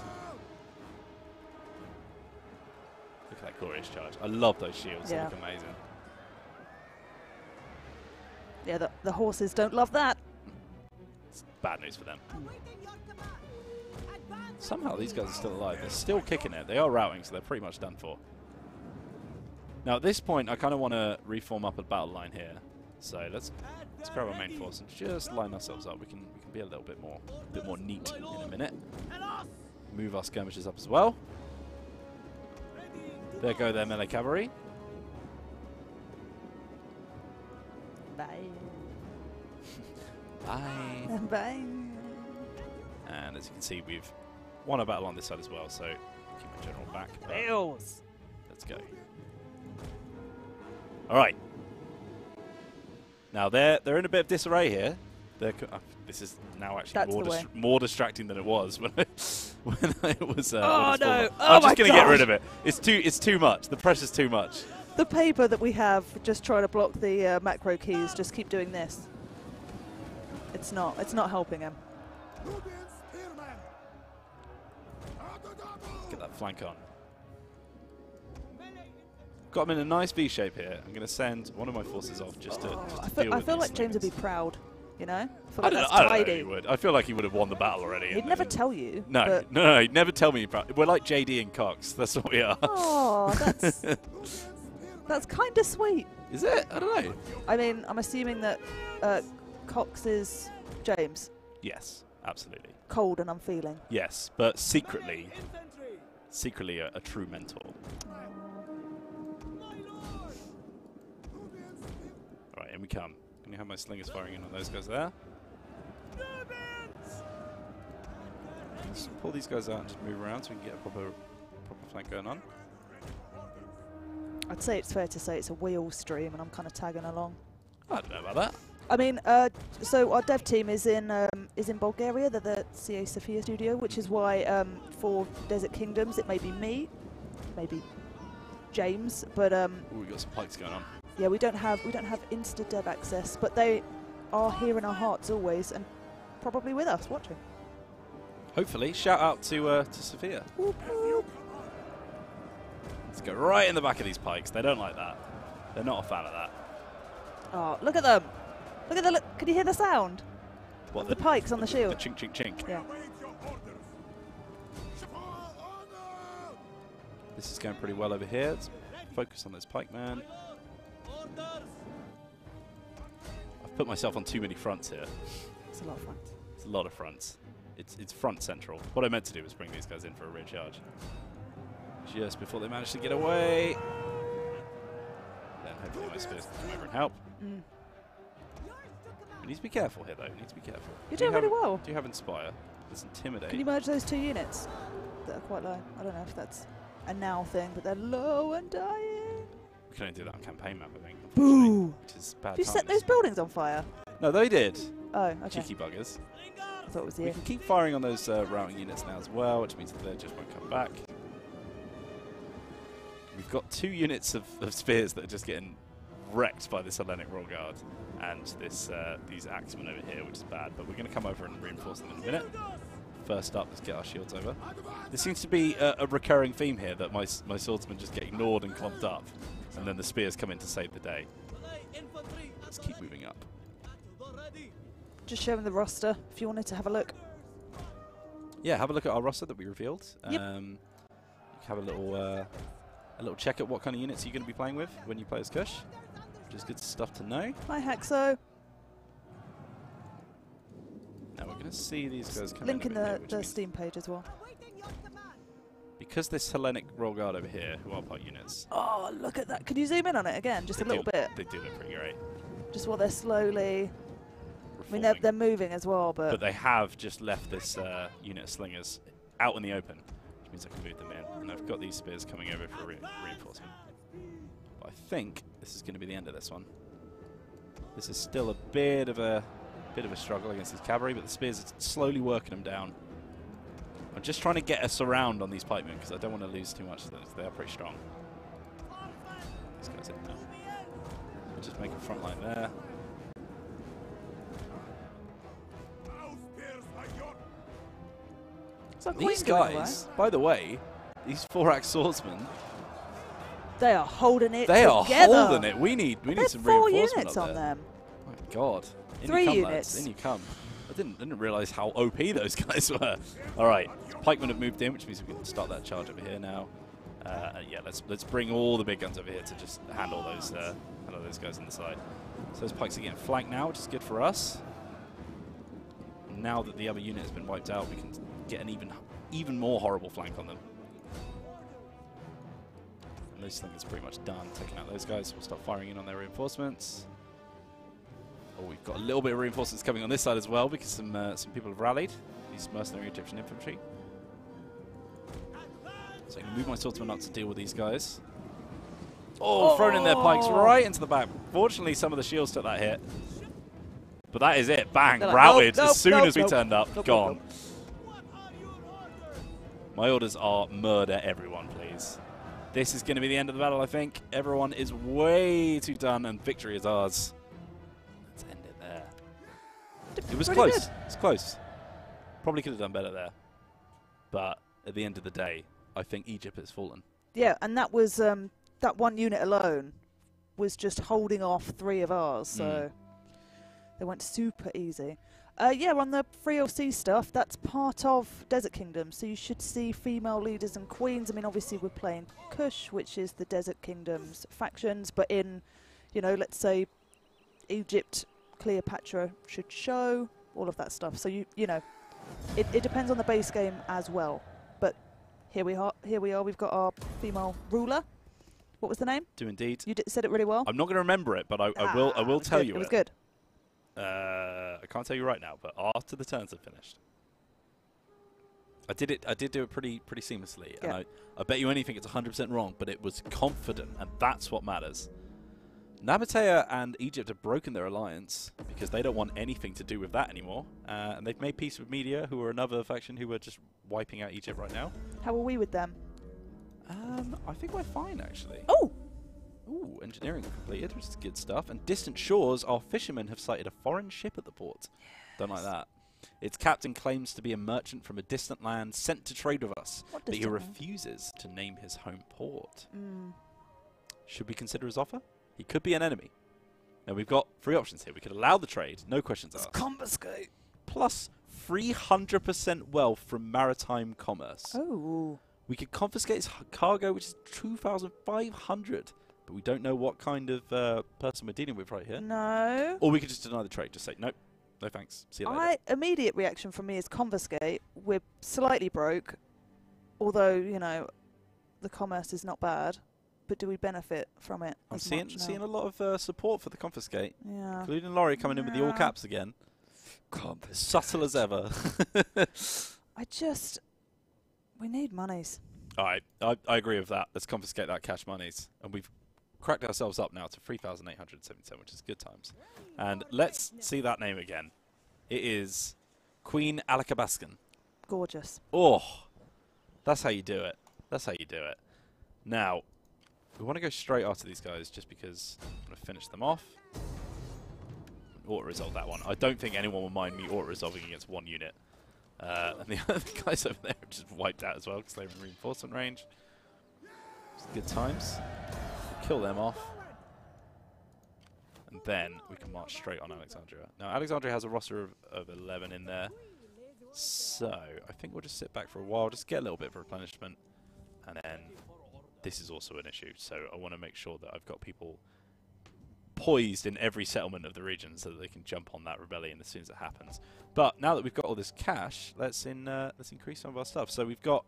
Look at that glorious charge. I love those shields. Yeah. They look amazing. Yeah, the horses don't love that. It's bad news for them. Somehow these guys are still alive. They're still kicking it. They are routing, so they're pretty much done for. Now at this point, I kind of want to reform up a battle line here. So let's grab our main force and just line ourselves up. We can be a little bit more neat in a minute. Move our skirmishers up as well. There go their melee cavalry. Bye. Bye. Bye. And as you can see, we've won a battle on this side as well. So keep my general back. Bills. Let's go. All right. Now they're in a bit of disarray here. This is now actually more distracting than it was when it was. Oh no! I'm just going to get rid of it. It's too much. The pressure's too much. The paper that we have just trying to block the macro keys. Just keep doing this. It's not helping him. Get that flank on. Got him in a nice V shape here. I'm going to send one of my forces off just to deal with I feel these like James would be things. proud, you know? I don't know if he would. I feel like he would have won the battle already. He'd never tell you. No, he'd never tell me. We're like JD and Cox. That's what we are. Oh, that's kind of sweet. Is it? I don't know. I mean, I'm assuming that Cox is James. Yes, absolutely. Cold and unfeeling. Yes, but secretly a true mentor. All right, in we come. Can you have my slingers firing in on those guys there? Let's pull these guys out and just move around so we can get a proper flank going on. I'd say it's fair to say it's a wheel stream and I'm kind of tagging along. I don't know about that. I mean, so our dev team is in Bulgaria. They're the CA Sofia studio, which is why for Desert Kingdoms it may be me, maybe James, but Ooh, we got some pikes going on. yeah, we don't have Insta dev access, but they are here in our hearts always, and probably with us watching. Hopefully. Shout out to Sophia. Whoop, whoop. Let's go right in the back of these pikes. They don't like that. They're not a fan of that. Oh, look at them. Look at the look. Can you hear the sound? What, the pikes on the shield. The chink, chink, chink. Yeah. This is going pretty well over here. Let's focus on this pikeman. I've put myself on too many fronts here. It's a lot of fronts. It's a lot of fronts. It's front central. What I meant to do was bring these guys in for a rear charge. Just before they manage to get away. Then hopefully my spears can come over and help. We need to be careful here, though. We need to be careful. You're doing really well. Do you have Inspire? There's Intimidate. Can you merge those 2 units that are quite low? I don't know if that's a now thing, but they're low and dying. We can only do that on campaign map, I think. Boo! Which is bad. Have you set those buildings on fire? No, they did. Oh, okay. Cheeky buggers. I thought it was We you. can keep firing on those routing units now as well, which means that they just won't come back. We've got 2 units of spears that are just getting wrecked by this Hellenic Royal Guard and this these axemen over here, which is bad. But we're going to come over and reinforce them in a minute. First up, let's get our shields over. There seems to be a recurring theme here that my swordsmen just get ignored and clumped up, and then the spears come in to save the day. Let's keep moving up. Just showing the roster if you wanted to have a look. Yeah, have a look at our roster that we revealed. Yep. You can have a little check at what kind of units you're going to be playing with when you play as Kush, which is good stuff to know. Hi, Hexo. Now we're going to see these guys come Link in in over the here, Steam page as well. because this Hellenic Royal Guard over here, who are part units. Oh, look at that. Could you zoom in on it again, just a little bit? They do look pretty great. Just while they're slowly... I mean, Reforming. they're moving as well, but But they have just left this unit of slingers out in the open, which means I can move them in. And I've got these spears coming over for reinforcement. But I think this is going to be the end of this one. This is still a bit of a struggle against these cavalry, but the spears are slowly working them down. I'm just trying to get a surround on these pikemen because I don't want to lose too much of those. They are pretty strong. These guys in now. We'll just make a front line there. These guys, by the way, these 4-axe swordsmen, they are holding it they are together. holding it. We need some 4 reinforcement units up on there. them. My God. In 3 you come, units. Lads. In you come. I didn't realise how OP those guys were. All right, pikemen have moved in, which means we can start that charge over here now. Yeah, let's bring all the big guns over here to just handle those guys on the side. So those pikes are getting flanked now, which is good for us. Now that the other unit has been wiped out, we can get an even more horrible flank on them. And those slingers are pretty much done taking out those guys. We'll start firing in on their reinforcements. Oh, we've got a little bit of reinforcements coming on this side as well because some people have rallied. These mercenary Egyptian infantry. So I can move my swordsman up to deal with these guys. Oh, thrown in their pikes right into the back. Fortunately, some of the shields took that hit. But that is it. Bang. Like, routed nope, as soon nope, as we nope, turned up. nope, Gone. nope. My orders are murder everyone, please. This is going to be the end of the battle, I think. Everyone is way too done, and victory is ours. Let's end it there. It was Pretty close. good. It's close. Probably could have done better there. But at the end of the day, I think Egypt has fallen. Yeah, and that was that 1 unit alone was just holding off 3 of ours, so they went super easy. Yeah, on the 3LC stuff, that's part of Desert Kingdom, so you should see female leaders and queens. I mean, obviously we're playing Kush, which is the Desert Kingdom's factions, but in, let's say Egypt, Cleopatra should show, all of that stuff. So, it depends on the base game as well. But here we are, we've got our female ruler. What was the name? Do indeed. You said it really well. I'm not going to remember it, but I will tell you it. It was good. I can't tell you right now, but after the turns are finished, I did do it pretty seamlessly, Yeah. and I bet you anything it's 100% wrong, but it was confident, and that's what matters. Nabatea and Egypt have broken their alliance because they don't want anything to do with that anymore, and they've made peace with Media, who are another faction who are just wiping out Egypt right now. How are we with them? I think we're fine, actually. Oh! Ooh, engineering completed, which is good stuff. And distant shores, our fishermen have sighted a foreign ship at the port. Yes. Don't like that. Its captain claims to be a merchant from a distant land sent to trade with us, but he refuses to name his home port. Should we consider his offer? He could be an enemy. Now, we've got 3 options here. We could allow the trade, no questions asked. Confiscate. Plus 300% wealth from maritime commerce. Oh. We could confiscate his cargo, which is 2,500. But we don't know what kind of person we're dealing with right here. No. Or we could just deny the trade. Just say, nope, no thanks. See you later. Immediate reaction from me is confiscate. We're slightly broke. Although, you know, the commerce is not bad. But do we benefit from it? I'm seeing a lot of support for the confiscate. Yeah. Including Laurie coming in with the all caps again. Confiscate. Subtle as ever. We need monies. All right, I agree with that. Let's confiscate that cash monies. And we've cracked ourselves up now to 3,877, which is good times. And let's see that name again. It is Queen Alakabaskan. Gorgeous. Oh, that's how you do it. That's how you do it. Now, we want to go straight after these guys just because I'm going to finish them off. Auto-resolve that one. I don't think anyone will mind me auto-resolving against one unit. And the other guys over there are just wiped out as well because they're in reinforcement range. Good times. We'll kill them off. And then we can march straight on Alexandria. Now, Alexandria has a roster of 11 in there. So, I think we'll just sit back for a while, just get a little bit of replenishment. And then this is also an issue. So, I want to make sure that I've got people poised in every settlement of the region so that they can jump on that rebellion as soon as it happens. But now that we've got all this cash, let's increase some of our stuff. So we've got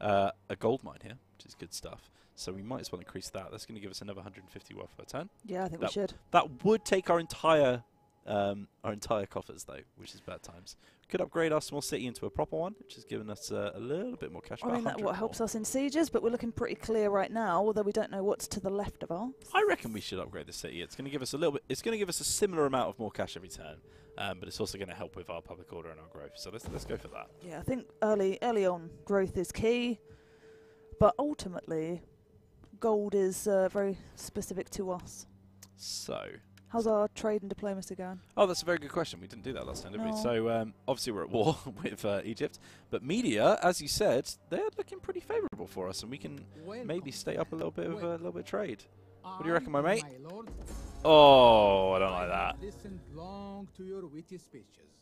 a gold mine here, which is good stuff. So we might as well increase that. That's going to give us another 150 wealth per turn. Yeah, I think we should. That would take our entire coffers though, which is bad times. We could upgrade our small city into a proper one, which has given us a little bit more cash. I mean, that's what helps us in sieges, but we're looking pretty clear right now, although we don't know what's to the left of us. I reckon we should upgrade the city. It's going to give us a little bit. It's going to give us a similar amount of more cash every turn, but it's also going to help with our public order and our growth. So let's go for that. Yeah, I think early on growth is key, but ultimately gold is very specific to us. So. How's our trade and diplomacy going? Oh, that's a very good question. We didn't do that last time, did we? So, obviously we're at war with Egypt. But media, as you said, they're looking pretty favourable for us, and we can maybe stay up a little bit of trade. What do you reckon, my mate? Oh, I don't like that. Listened long to your witty speeches,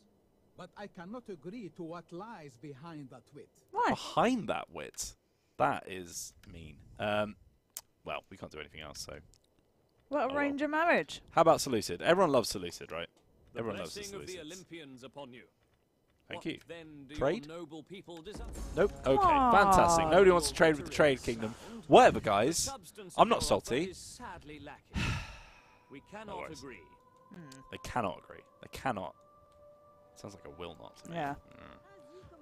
but I cannot agree to what lies behind that wit. Why? Behind that wit? That is mean. Well, we can't do anything else, so... What arrange a marriage? How about Seleucid? Everyone loves Seleucid, right? Everyone loves the of the Olympians upon you. Thank you. Then Trade? Noble people nope. Okay, fantastic. Nobody wants to trade with the Trade Kingdom. Whatever, guys. I'm not salty. We cannot agree. They cannot agree. They cannot. Sounds like a will not to me. Yeah.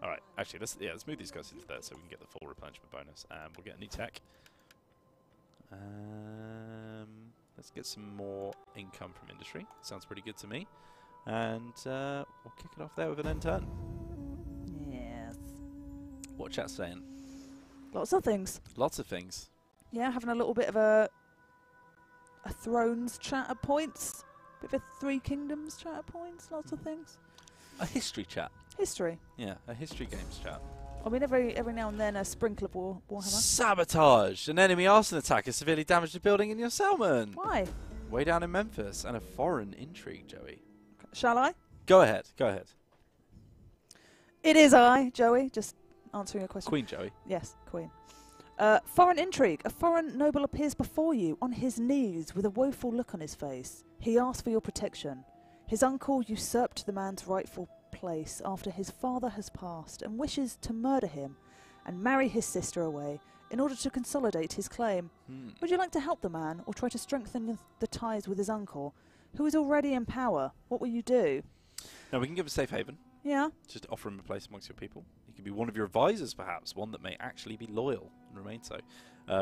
All right. Actually, let's move these guys into there so we can get the full replenishment bonus, and we'll get a new tech. Let's get some more income from industry. Sounds pretty good to me. And we'll kick it off there with an end turn. Yes. What chat's saying? Lots of things. Lots of things. Yeah, having a little bit of a Thrones chat at points. Bit of a Three Kingdoms chat at points. Lots of things. A history chat. History. Yeah, a history games chat. I mean, every now and then a sprinkle of Warhammer. Sabotage! An enemy arson attack has severely damaged a building in your settlement. Why? Way down in Memphis. And a foreign intrigue, Joey. Shall I? Go ahead. Go ahead. It is I, Joey. Just answering a question. Queen Joey. Yes, Queen. Foreign intrigue. A foreign noble appears before you on his knees with a woeful look on his face. He asks for your protection. His uncle usurped the man's rightful place after his father has passed and wishes to murder him and marry his sister away in order to consolidate his claim. Would you like to help the man or try to strengthen the ties with his uncle, who is already in power? What will you do? Now, we can give a safe haven. Yeah. Just offer him a place amongst your people. He could be one of your advisors, perhaps, one that may actually be loyal and remain so.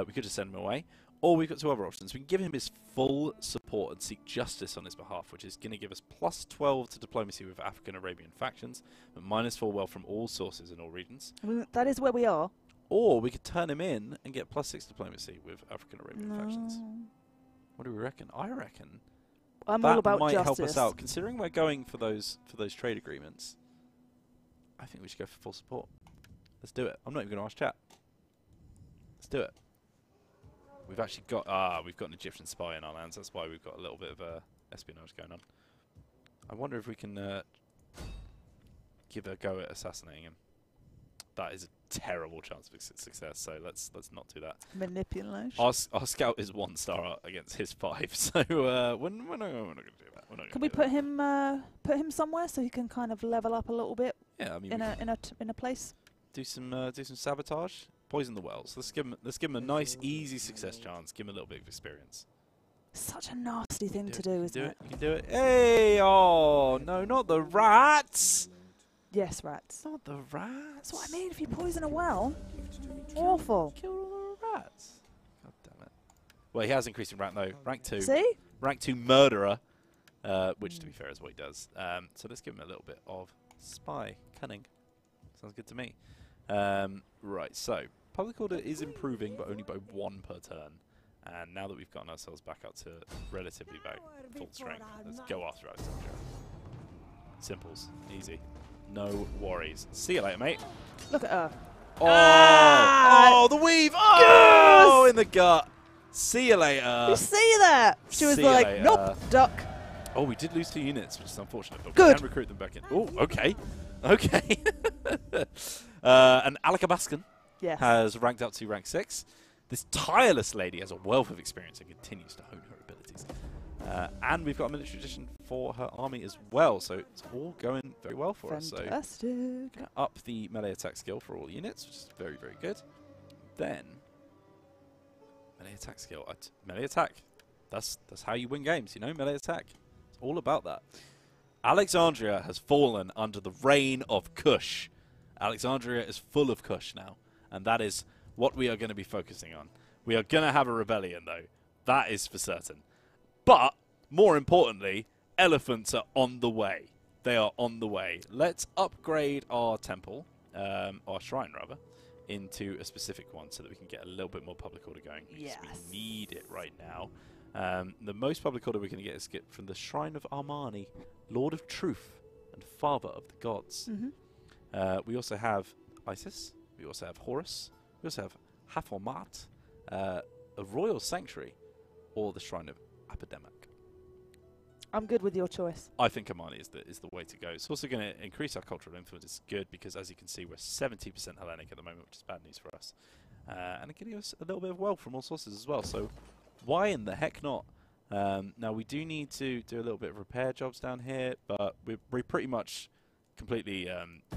We could just send him away. Or we've got 2 other options. We can give him his full support and seek justice on his behalf, which is going to give us plus 12 to diplomacy with African-Arabian factions, but minus 4 wealth from all sources in all regions. That is where we are. Or we could turn him in and get plus 6 diplomacy with African-Arabian factions. What do we reckon? I reckon I'm that all about might justice. help us out. Considering we're going for those trade agreements, I think we should go for full support. Let's do it. I'm not even going to ask chat. Let's do it. We've actually got we've got an Egyptian spy in our lands. That's why we've got a little bit of espionage going on. I wonder if we can give a go at assassinating him. That is a terrible chance of success. So let's not do that. Manipulation. Our scout is 1 star against his 5. So we're not going to do that. Can we put him somewhere so he can kind of level up a little bit? Yeah, I mean, in a place. Do some sabotage. Poison the wells. Let's give him a nice, easy success chance. Give him a little bit of experience. Such a nasty thing to do, isn't it? You can do it. Hey, oh no, not the rats. Yes, rats. Not the rats. That's what I mean. If you poison a well, awful. Kill all the rats. God damn it. Well, he has increasing rank though. Rank 2. See? Rank 2 murderer, which to be fair is what he does. So let's give him a little bit of spy cunning. Sounds good to me. Right, so public order is improving, but only by 1 per turn. And now that we've gotten ourselves back up to relatively full strength, let's go after Alexandria. Simples, easy, no worries. See you later, mate. Look at her. Oh, the weave! Oh, yes! In the gut. See you later. You see that? She was like, nope, duck. Oh, we did lose 2 units, which is unfortunate, but Good. we can recruit them back in. Oh, okay. Okay. And Alakabaskan has ranked up to rank 6. This tireless lady has a wealth of experience and continues to hone her abilities. And we've got a military addition for her army as well, so it's all going very well for us. So up the melee attack skill for all units, which is very, very good. Then melee attack skill. Melee attack. That's how you win games, you know, melee attack. It's all about that. Alexandria has fallen under the reign of Kush. Alexandria is full of Kush now, and that is what we are going to be focusing on. We are going to have a rebellion, though. That is for certain. But, more importantly, elephants are on the way. They are on the way. Let's upgrade our temple, our shrine, rather, into a specific one so that we can get a little bit more public order going. Because we need it right now. The most public order we're going to get is from the Shrine of Armani, Lord of Truth and Father of the Gods. We also have Isis. We also have Horus. We also have Haformat, a Royal Sanctuary, or the Shrine of Epidemic. I'm good with your choice. I think Armani is the way to go. It's also going to increase our cultural influence. It's good because, as you can see, we're 70% Hellenic at the moment, which is bad news for us. And it gives us a little bit of wealth from all sources as well. So why in the heck not? Now, we do need to do a little bit of repair jobs down here, but we're pretty much completely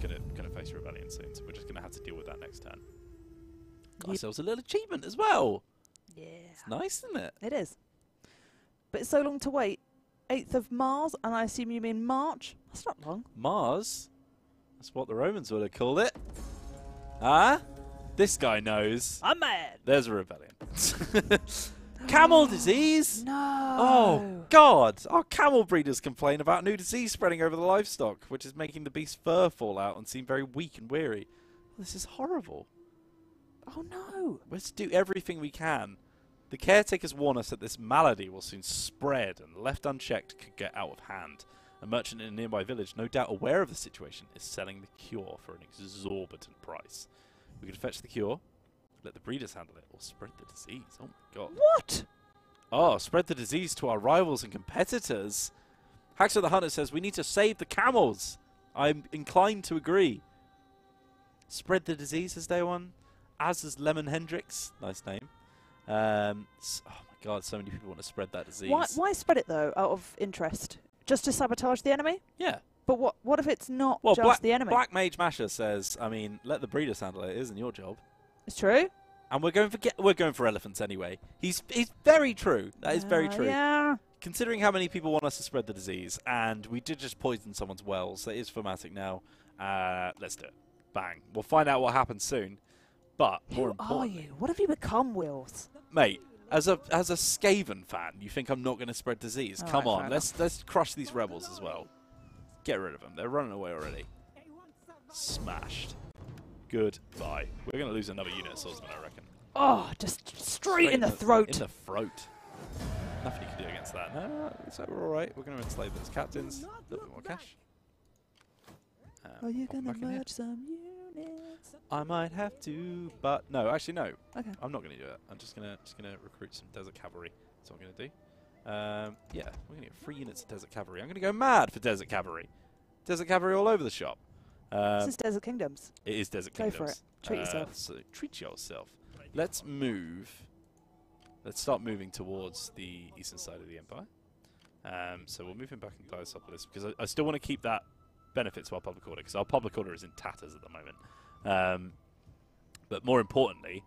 gonna face rebellion soon, so we're just gonna have to deal with that next turn. Got ourselves a little achievement as well. Yeah, it's nice, isn't it? It is. But it's so long to wait. 8th of Mars, and I assume you mean March. That's not long. Mars? That's what the Romans would have called it. Huh? This guy knows. I'm mad. There's a rebellion. Camel disease? No. Oh, God. Our camel breeders complain about new disease spreading over the livestock, which is making the beast's fur fall out and seem very weak and weary. This is horrible. Oh, no. Let's do everything we can. The caretakers warn us that this malady will soon spread and, left unchecked, could get out of hand. A merchant in a nearby village, no doubt aware of the situation, is selling the cure for an exorbitant price. We could fetch the cure, let the breeders handle it, or spread the disease. Oh my God. What? Oh, spread the disease to our rivals and competitors. Haxor the Hunter says we need to save the camels. I'm inclined to agree. Spread the disease, says day one. As is Lemon Hendrix. Nice name. Oh my God, so many people want to spread that disease. Why spread it, though, out of interest? Just to sabotage the enemy? Yeah. But what if it's not just the enemy? Black Mage Masher says, I mean, let the breeders handle it. It isn't your job. It's true. And we're going for elephants anyway. He's very true. That is very true. Yeah. Considering how many people want us to spread the disease, and we did just poison someone's wells, that is formatic now. Let's do it. Bang. We'll find out what happens soon. But more importantly, who are you? What have you become, Wills? Mate, as a Skaven fan, you think I'm not going to spread disease? Come on, let's crush these rebels as well. Get rid of them. They're running away already. Smashed. Goodbye. We're going to lose another unit of swordsmen, I reckon. Oh, just straight in the throat. In the throat. Nothing you can do against that. No, looks like we're all right. We're going to enslave those captains. A little bit more cash. Are you pop 'em going back to in here. merge some units? I might have to, but no, actually no. Okay. I'm not going to do it. I'm just gonna recruit some desert cavalry. That's what I'm going to do. Yeah, we're going to get 3 units of desert cavalry. I'm going to go mad for desert cavalry. Desert cavalry all over the shop. This is Desert Kingdoms. It is Desert Go Kingdoms. for it. Treat yourself. So treat yourself. Let's move. Let's start moving towards the eastern side of the empire. So we'll move him back in Diospolis because I still want to keep that benefit to our public order because our public order is in tatters at the moment. But more importantly,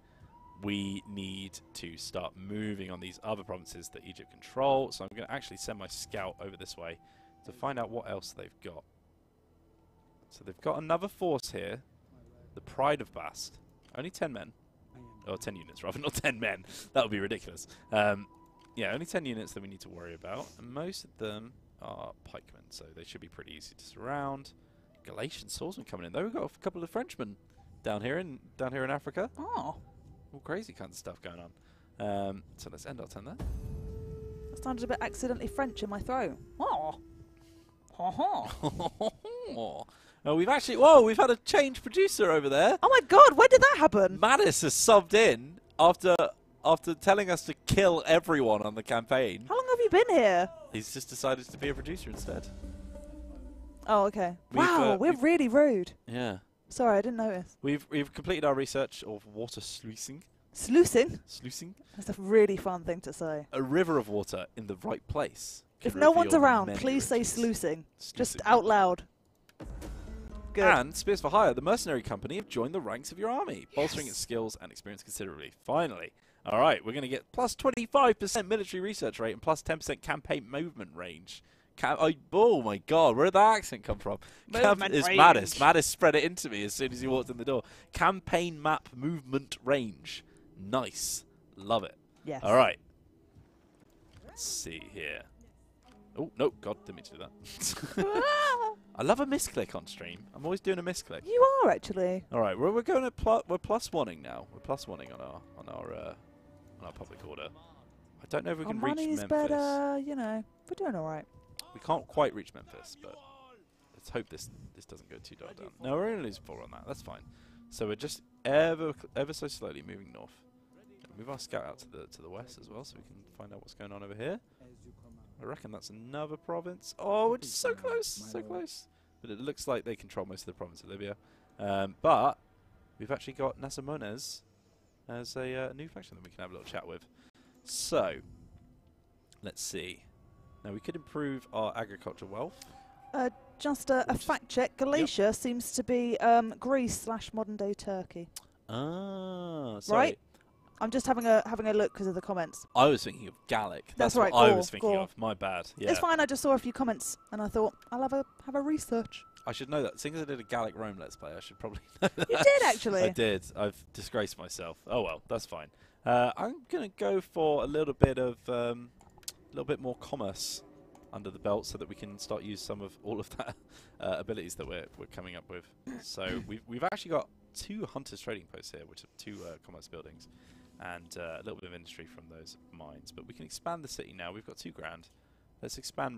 we need to start moving on these other provinces that Egypt control. So I'm going to actually send my scout over this way to find out what else they've got. So they've got another force here, the Pride of Bast. Only 10 men. Or 10 units, rather, not 10 men. That would be ridiculous. Yeah, only 10 units that we need to worry about. And most of them are pikemen, so they should be pretty easy to surround. Galatian swordsmen coming in, though. We've got a couple of Frenchmen down here in Africa. Oh. All crazy kinds of stuff going on. So let's end our turn there. That sounded a bit accidentally French in my throat. Oh. Oh, we've had a change producer over there. Oh my God, when did that happen? Mattis has subbed in after telling us to kill everyone on the campaign. How long have you been here? He's just decided to be a producer instead. Oh, okay. Wow, we're really rude. Yeah. Sorry, I didn't notice. We've completed our research of water sluicing. Sluicing? Sluicing? That's a really fun thing to say. A river of water in the right place. If no one's around, please say sluicing. Just out loud. Good. And Spears for Hire, the mercenary company, have joined the ranks of your army, bolstering its skills and experience considerably. Finally. All right, we're going to get plus 25% military research rate and plus 10% campaign movement range. Oh my God, where did that accent come from? It's Mattis. Mattis spread it into me as soon as he walked in the door. Campaign map movement range. Nice. Love it. Yes. All right. Let's see here. Oh, no, God, didn't mean to do that. I love a misclick on stream. I'm always doing a misclick. You are, actually. All right, we're going to we're plus one-ing now. We're plus one-ing on our public order. I don't know if we can reach money's Memphis. better, you know. We're doing all right. We can't quite reach Memphis, but let's hope this doesn't go too dark down. No, we're only losing 4 on that. That's fine. So we're just ever so slowly moving north. Move our scout out to the west as well, so we can find out what's going on over here. I reckon that's another province. Oh, we're just so close, so close. But it looks like they control most of the province of Libya. But we've actually got Nasamones as a new faction that we can have a little chat with. So, let's see. Now, we could improve our agriculture wealth. Just a fact check. Galatia seems to be Greece / modern-day Turkey. Ah, sorry. Right? I'm just having a look because of the comments. I was thinking of Gallic. That's what right, I Gaul, was thinking Gaul. of. My bad. Yeah. It's fine. I just saw a few comments and I thought I'll have a research. I should know that. Seeing as I did a Gallic Rome Let's Play, I should probably know that. You did actually. I did. I've disgraced myself. Oh well, that's fine. I'm gonna go for a little bit more commerce under the belt, so that we can start use some of all of that abilities that we're coming up with. So we've actually got 2 hunters trading posts here, which are 2 commerce buildings, and a little bit of industry from those mines. But we can expand the city now. We've got 2 grand. Let's expand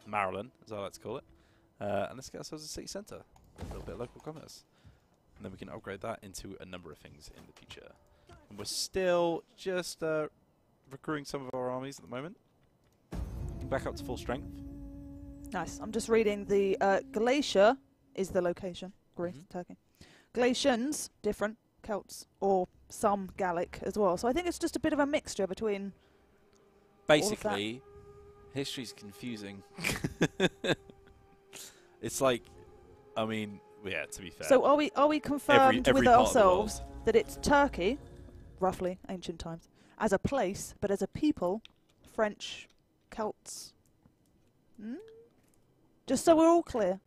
Maryland, as I like to call it, and let's get ourselves a city centre, a little bit of local commerce, and then we can upgrade that into a number of things in the future. And we're still just recruiting some of our armies at the moment. Back up to full strength. Nice. I'm just reading the Galatia is the location. Greece, Turkey. Galatians, different. Celts, or some Gallic as well. So I think it's just a bit of a mixture between. Basically, history's confusing. It's like, I mean, yeah, to be fair. So are we confirmed every with part of ourselves that it's Turkey, roughly ancient times, as a place, but as a people, French, Celts? Just so we're all clear.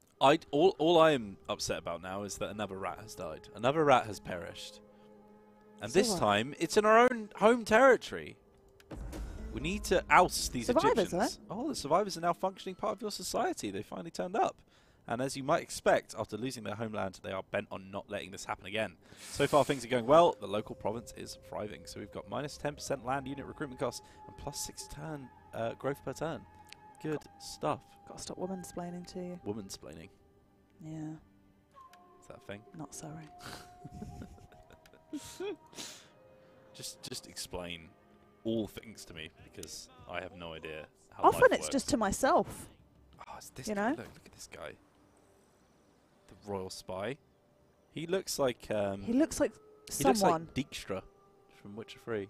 All I am upset about now is that another rat has died. Another rat has perished. And this time, it's in our own home territory. We need to oust these Survivors, Egyptians. Oh, the survivors are now functioning part of your society. They finally turned up. And as you might expect, after losing their homeland, they are bent on not letting this happen again. So far, things are going well. The local province is thriving. So we've got minus 10% land unit recruitment costs and plus 6 turn growth per turn. Good stuff. Got to stop woman-splaining to you. Woman-splaining. Yeah. Is that a thing? Not sorry. Just explain all things to me, because I have no idea how Often life it's works. just to myself. Oh, it's this you guy. know? Look at this guy. The royal spy. He looks like He looks like he looks someone. like Dijkstra from Witcher 3, A little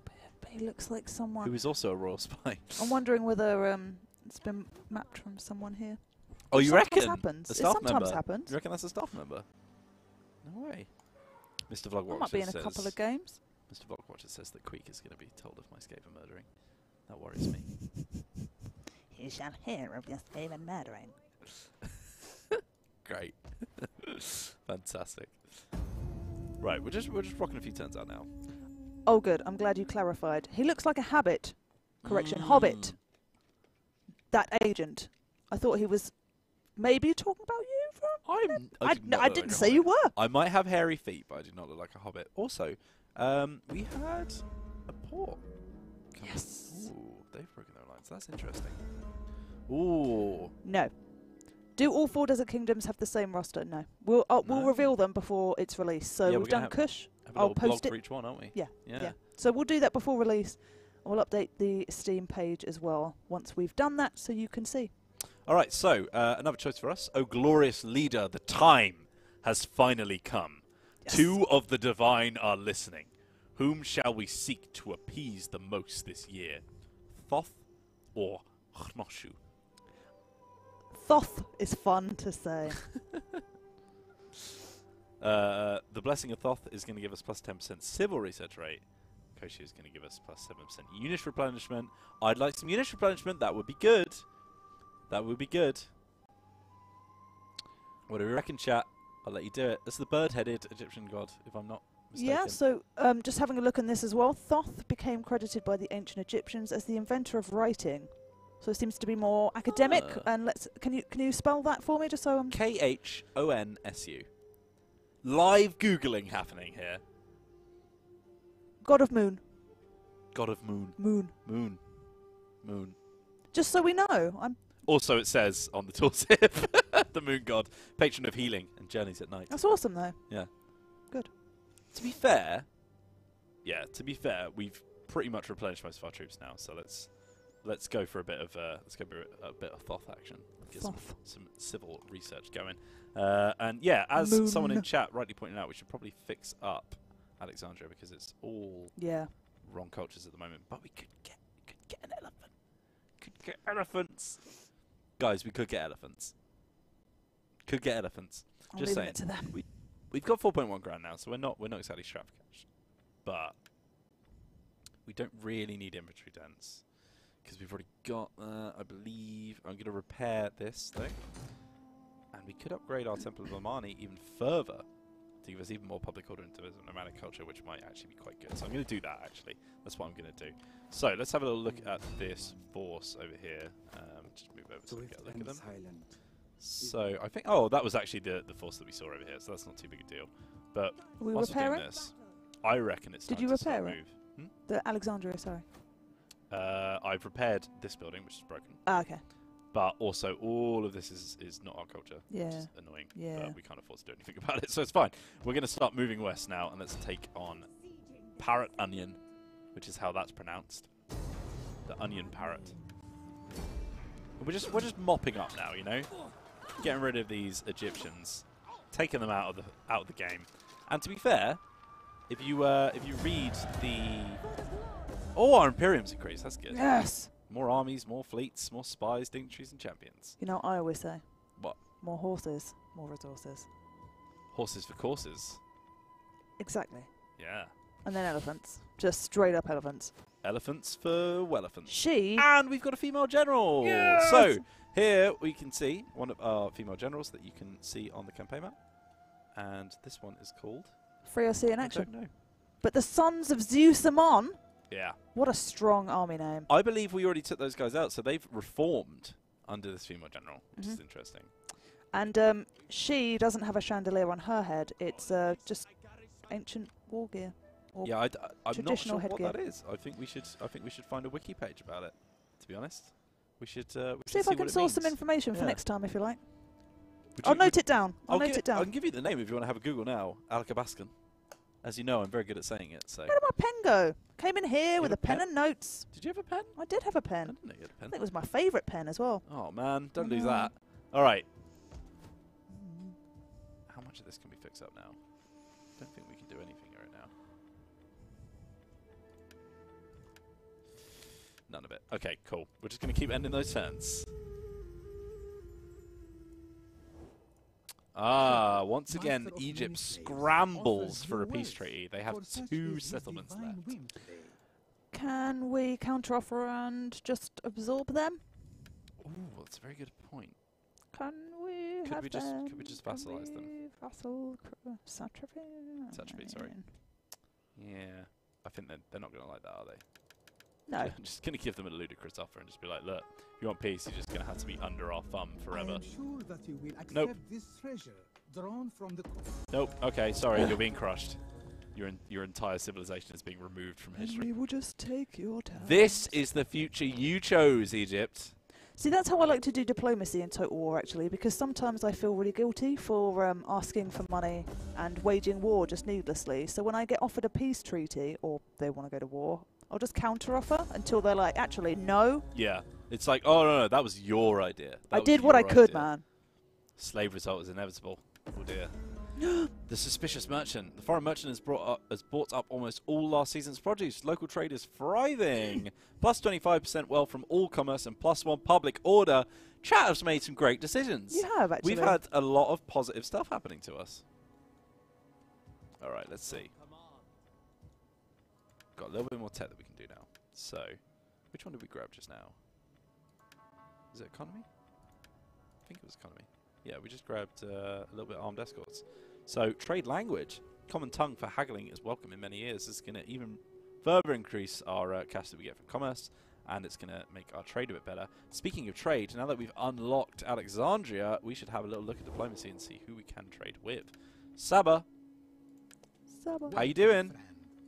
bit, but he looks like someone. who is also a royal spy. I'm wondering whether it's been mapped from someone here. Oh, you Sometimes reckon? happens. A It staff sometimes member? happens. You reckon that's a staff member? No way. Mr. I Vlogwatcher might be in a says, couple of games. Mr. Vlogwatcher says that Queek is going to be told of my Skaven murdering. That worries me. You shall hear of your Skaven murdering. Great. Fantastic. Right, we're just rocking a few turns out now. Oh, good. I'm glad you clarified. He looks like a habit. Correction, hobbit. That agent. I thought he was maybe talking about you. I didn't say you were. I might have hairy feet, but I do not look like a hobbit. Also, we had a port. Yes. Ooh, they've broken their lines. That's interesting. Ooh. No. Do all 4 Desert Kingdoms have the same roster? No. We'll No. reveal them before it's released. So Yeah, we've we're gonna done Kush. Have a I'll little blog post it. for each one, aren't we? Yeah. Yeah. So we'll do that before release. We'll update the Steam page as well once we've done that, so you can see. All right, so another choice for us. Oh, glorious leader, the time has finally come. Yes. 2 of the divine are listening. Whom shall we seek to appease the most this year? Thoth or Hnoshu? Thoth is fun to say. The Blessing of Thoth is going to give us plus 10% civil research rate. Koshi is going to give us plus 7% unit replenishment. I'd like some unit replenishment. That would be good. That would be good. What do we reckon, chat? I'll let you do it. That's the bird-headed Egyptian god, if I'm not mistaken. Yeah, so just having a look on this as well. Thoth became credited by the ancient Egyptians as the inventor of writing. So it seems to be more academic. And can you spell that for me, just so I'm... Khonsu. Live Googling happening here. God of Moon. God of Moon. Moon. Moon. Moon. Just so we know. Also, it says on the tooltip, the moon god, patron of healing and journeys at night. That's awesome, though. Yeah. Good. To be fair, we've pretty much replenished most of our troops now. So let's go for a bit of Thoth action. Get some civil research going. And yeah, as someone in chat rightly pointed out, we should probably fix up Alexandria because it's all wrong cultures at the moment. But we could get an elephant. Could get elephants. Guys, we could get elephants. Could get elephants. I'll Just leave saying. it to them. We've got 4.1 grand now, so we're not exactly strapped for cash. But we don't really need infantry dents because we've already got I believe. I'm going to repair this thing. And we could upgrade our Temple of Amani even further to give us even more public order and tourism and nomadic culture, which might actually be quite good. So I'm going to do that, actually. That's what I'm going to do. So let's have a little look at this force over here. Just move over so we can get a look at them. So I think, that was actually the force that we saw over here, so that's not too big a deal. But Are we whilst we're doing repairing? this, I reckon it's time Did you to start repair it? move. The Alexandria, sorry. I've repaired this building, which is broken. Ah, okay. But also, all of this is not our culture, which Yeah. is annoying. Yeah. But we can't afford to do anything about it, so it's fine. We're going to start moving west now, and let's take on Parrot Onion, which is how that's pronounced. The Onion Parrot. And we're just mopping up now, you know, getting rid of these Egyptians, taking them out of the game. And to be fair, if you read the our Imperium's increased. That's good. Yes. More armies, more fleets, more spies, dignitaries, and champions. You know, I always say. What? More horses, more resources. Horses for courses. Exactly. Yeah. And then elephants. Just straight up elephants. Elephants for elephants. She. And we've got a female general. Yes! So here we can see one of our female generals that you can see on the campaign map. And this one is called... Free OC in I action. don't know. But the Sons of Zeus Amon. Yeah. What a strong army name. I believe we already took those guys out, so they've reformed under this female general, which is interesting. And she doesn't have a chandelier on her head. It's just ancient war gear. Or Yeah, I'm not traditional sure what headgear. that is. I think we should find a wiki page about it. To be honest, we should. See if I can what it source some means. information for Yeah. next time, if you like. Would I'll you- note it down. I'll note it I down. can give you the name if you want to have a Google now. Alakabaskan. As you know, I'm very good at saying it. So. Where did my pen go? Came in here with have a pen pen? and notes. Did you have a pen? I did have a I pen. didn't know you had a I pen. think it was my favourite pen as well. Oh man, don't I lose know. that. All right. How much of this can we fix up now? Don't think we can do anything right now. None of it. Okay, cool. We're just going to keep ending those turns. Ah, once again, Master of Egypt many slaves scrambles offers for you a peace wealth, treaty. They have for such 2 is his settlements divine left. whim today. Can we counteroffer and just absorb them? Ooh, that's a very good point. Can we Could have we just- them? could we just Can vassalize them? we Vassal satrapy. Satrapy, sorry. Yeah, I think they're not going to like that, are they? No. I'm just going to give them a ludicrous offer and just be like, look, if you want peace, you're just going to have to be under our thumb I forever. am sure that you will accept Nope. this treasure drawn from the Nope. Okay, sorry, you're being crushed. Your entire civilization is being removed from history. will just take your time. This is the future you chose, Egypt. See, that's how I like to do diplomacy in Total War, actually, because sometimes I feel really guilty for asking for money and waging war just needlessly. So when I get offered a peace treaty, or they want to go to war, I'll just counteroffer until they're like, actually, no. Yeah. It's like, oh, no, that was your idea. I did what I could, idea. man. Slave result is inevitable. Oh, dear. The suspicious merchant. The foreign merchant has bought up almost all last season's produce. Local trade is thriving. Plus 25% wealth from all commerce and +1 public order. Chat has made some great decisions. You have, actually. We've had a lot of positive stuff happening to us. All right, let's see. Got a little bit more tech that we can do now. So, which one did we grab just now? Is it economy? I think it was economy. Yeah, we just grabbed a little bit of armed escorts. So, trade language. Common tongue for haggling is welcome in many years. This is going to even further increase our cash that we get from commerce, and it's going to make our trade a bit better. Speaking of trade, now that we've unlocked Alexandria, we should have a little look at diplomacy and see who we can trade with. Saba, Saba. how you doing? friend.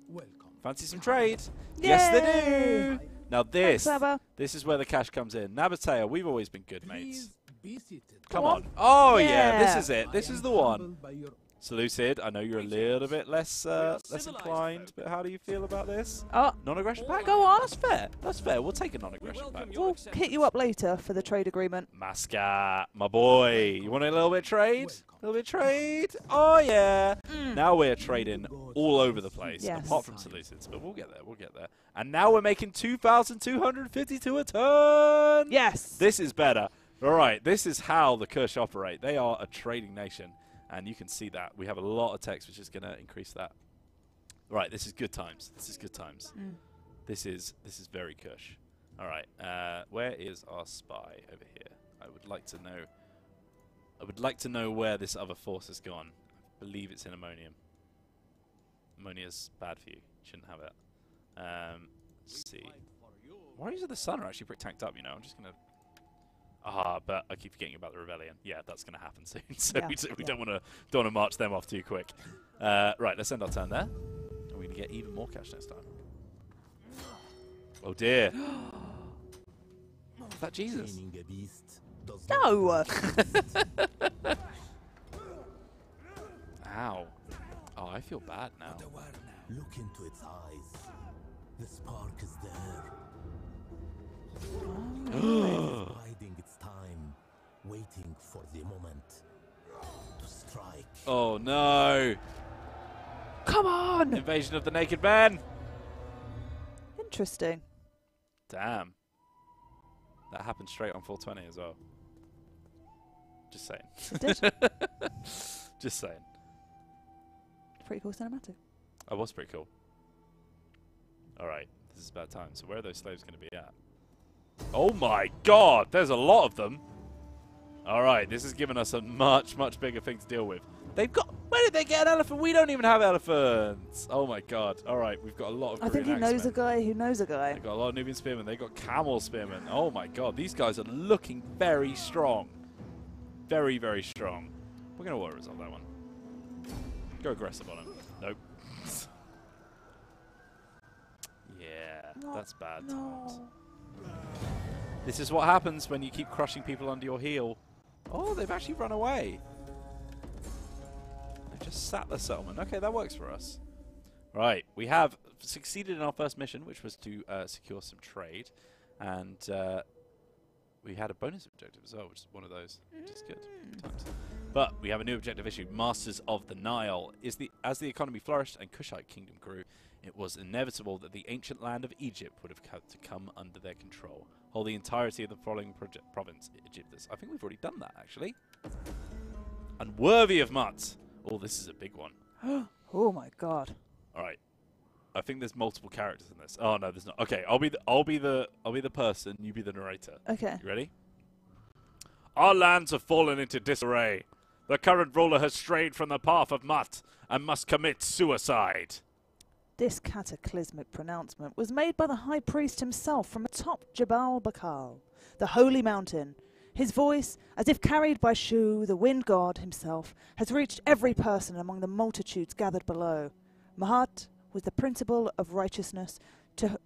Welcome. Fancy some trade? Yes, they Yay! do. Now Thanks, Saba. this is where the cash comes in. Nabatea, we've always been good mates. Please be seated. Come Go on. Oh yeah, this Yeah. is it. This I is am the one. humbled by your Seleucid, I know you're a little bit less less civilized inclined, folk. but how do you feel about this? Oh, Non-aggression pack? Go on. That's fair. That's fair. We'll take a We non-aggression pack. welcome your we'll acceptance. hit you up later for the trade agreement. Mascat, my boy. You want a little bit of trade? Welcome. A little bit of trade? Oh yeah. Mm. Now we're trading all over the place, Yes. apart from Seleucids, but we'll get there. We'll get there. And now we're making 2,252 a turn. Yes. This is better. All right, this is how the Kush operate. They are a trading nation, and you can see that. We have a lot of text, which is going to increase that. Right, this is good times. This is good times. Mm. This is very Kush. All right, where is our spy over here? I would like to know. I would like to know where this other force has gone. I believe it's in ammonium. Ammonia's bad for you. Shouldn't have it. Let's see. Warriors of the Sun are actually pretty tanked up, you know. I'm just going to... but I keep forgetting about the rebellion. Yeah, that's going to happen soon. So Yeah, we don't want to march them off too quick. Right, let's end our turn there. And we're going to get even more cash next time. Oh dear. Is that Jesus? Taming a beast does No. Ow. Oh, I feel bad now. look into its eyes. The spark is there. Biding its time, waiting for the moment to strike. Oh no. Come on. Invasion of the Naked Man. Interesting. Damn. That happened straight on 420 as well. Just saying. It did. Just saying. Pretty cool cinematic. That was pretty cool. Alright, this is about time. So where are those slaves going to be at? Oh my god, there's a lot of them. Alright, this has given us a much, much bigger thing to deal with. They've got... Where did they get an elephant? We don't even have elephants. Oh my god. Alright, we've got a lot of I think he Korean knows a axemen. guy who knows a guy. They've got a lot of Nubian Spearmen. They've got Camel Spearmen. Oh my god, these guys are looking very strong. very, very strong. We're going to auto resolve that one. Go aggressive on him. Nope. Yeah, that's bad. No. This is what happens when you keep crushing people under your heel. Oh, they've actually run away. They've just sat the settlement. Okay, that works for us. Right, we have succeeded in our first mission, which was to secure some trade. And we had a bonus objective as well, which is one of those, which is good. Times. But we have a new objective issue, Masters of the Nile. As the economy flourished and Kushite kingdom grew, it was inevitable that the ancient land of Egypt would have had to come under their control. Hold the entirety of the following province, Egyptus. I think we've already done that, actually. Unworthy of Mutt. Oh, this is a big one. Oh my god. All right. I think there's multiple characters in this. Oh no, there's not. Okay, I'll be the person. You be the narrator. Okay. You ready? Our lands have fallen into disarray. The current ruler has strayed from the path of Mutt and must commit suicide. This cataclysmic pronouncement was made by the high priest himself from atop Jabal Bakal, the holy mountain. His voice, as if carried by Shu, the wind god himself, has reached every person among the multitudes gathered below. Mahat was the principle of righteousness, to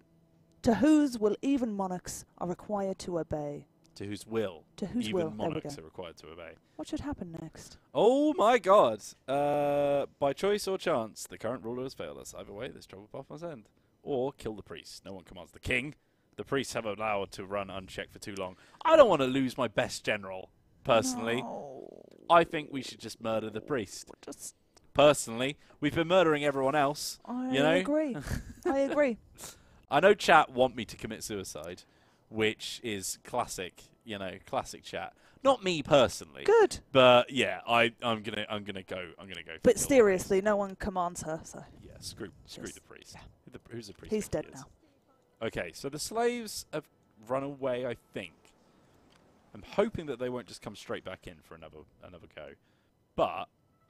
whose will even monarchs are required to obey. To whose will? To whose even will? monarchs are required to obey. What should happen next? Oh my god! By choice or chance, the current ruler has failed us. Either way, this trouble path must end. Or kill the priest. No one commands the king. The priests have allowed to run unchecked for too long. I don't want to lose my best general, personally. No. I think we should just murder the priest. Just Personally, we've been murdering everyone else. I you know? agree. I agree. I know chat want me to commit suicide, which is classic, you know, classic chat. Not me personally. Good. But yeah, I'm gonna go. But seriously, no one commands her, so. Yeah, screw the priest. Yeah. Who's the priest? He's dead now. Okay, so the slaves have run away, I think. I'm hoping that they won't just come straight back in for another go. But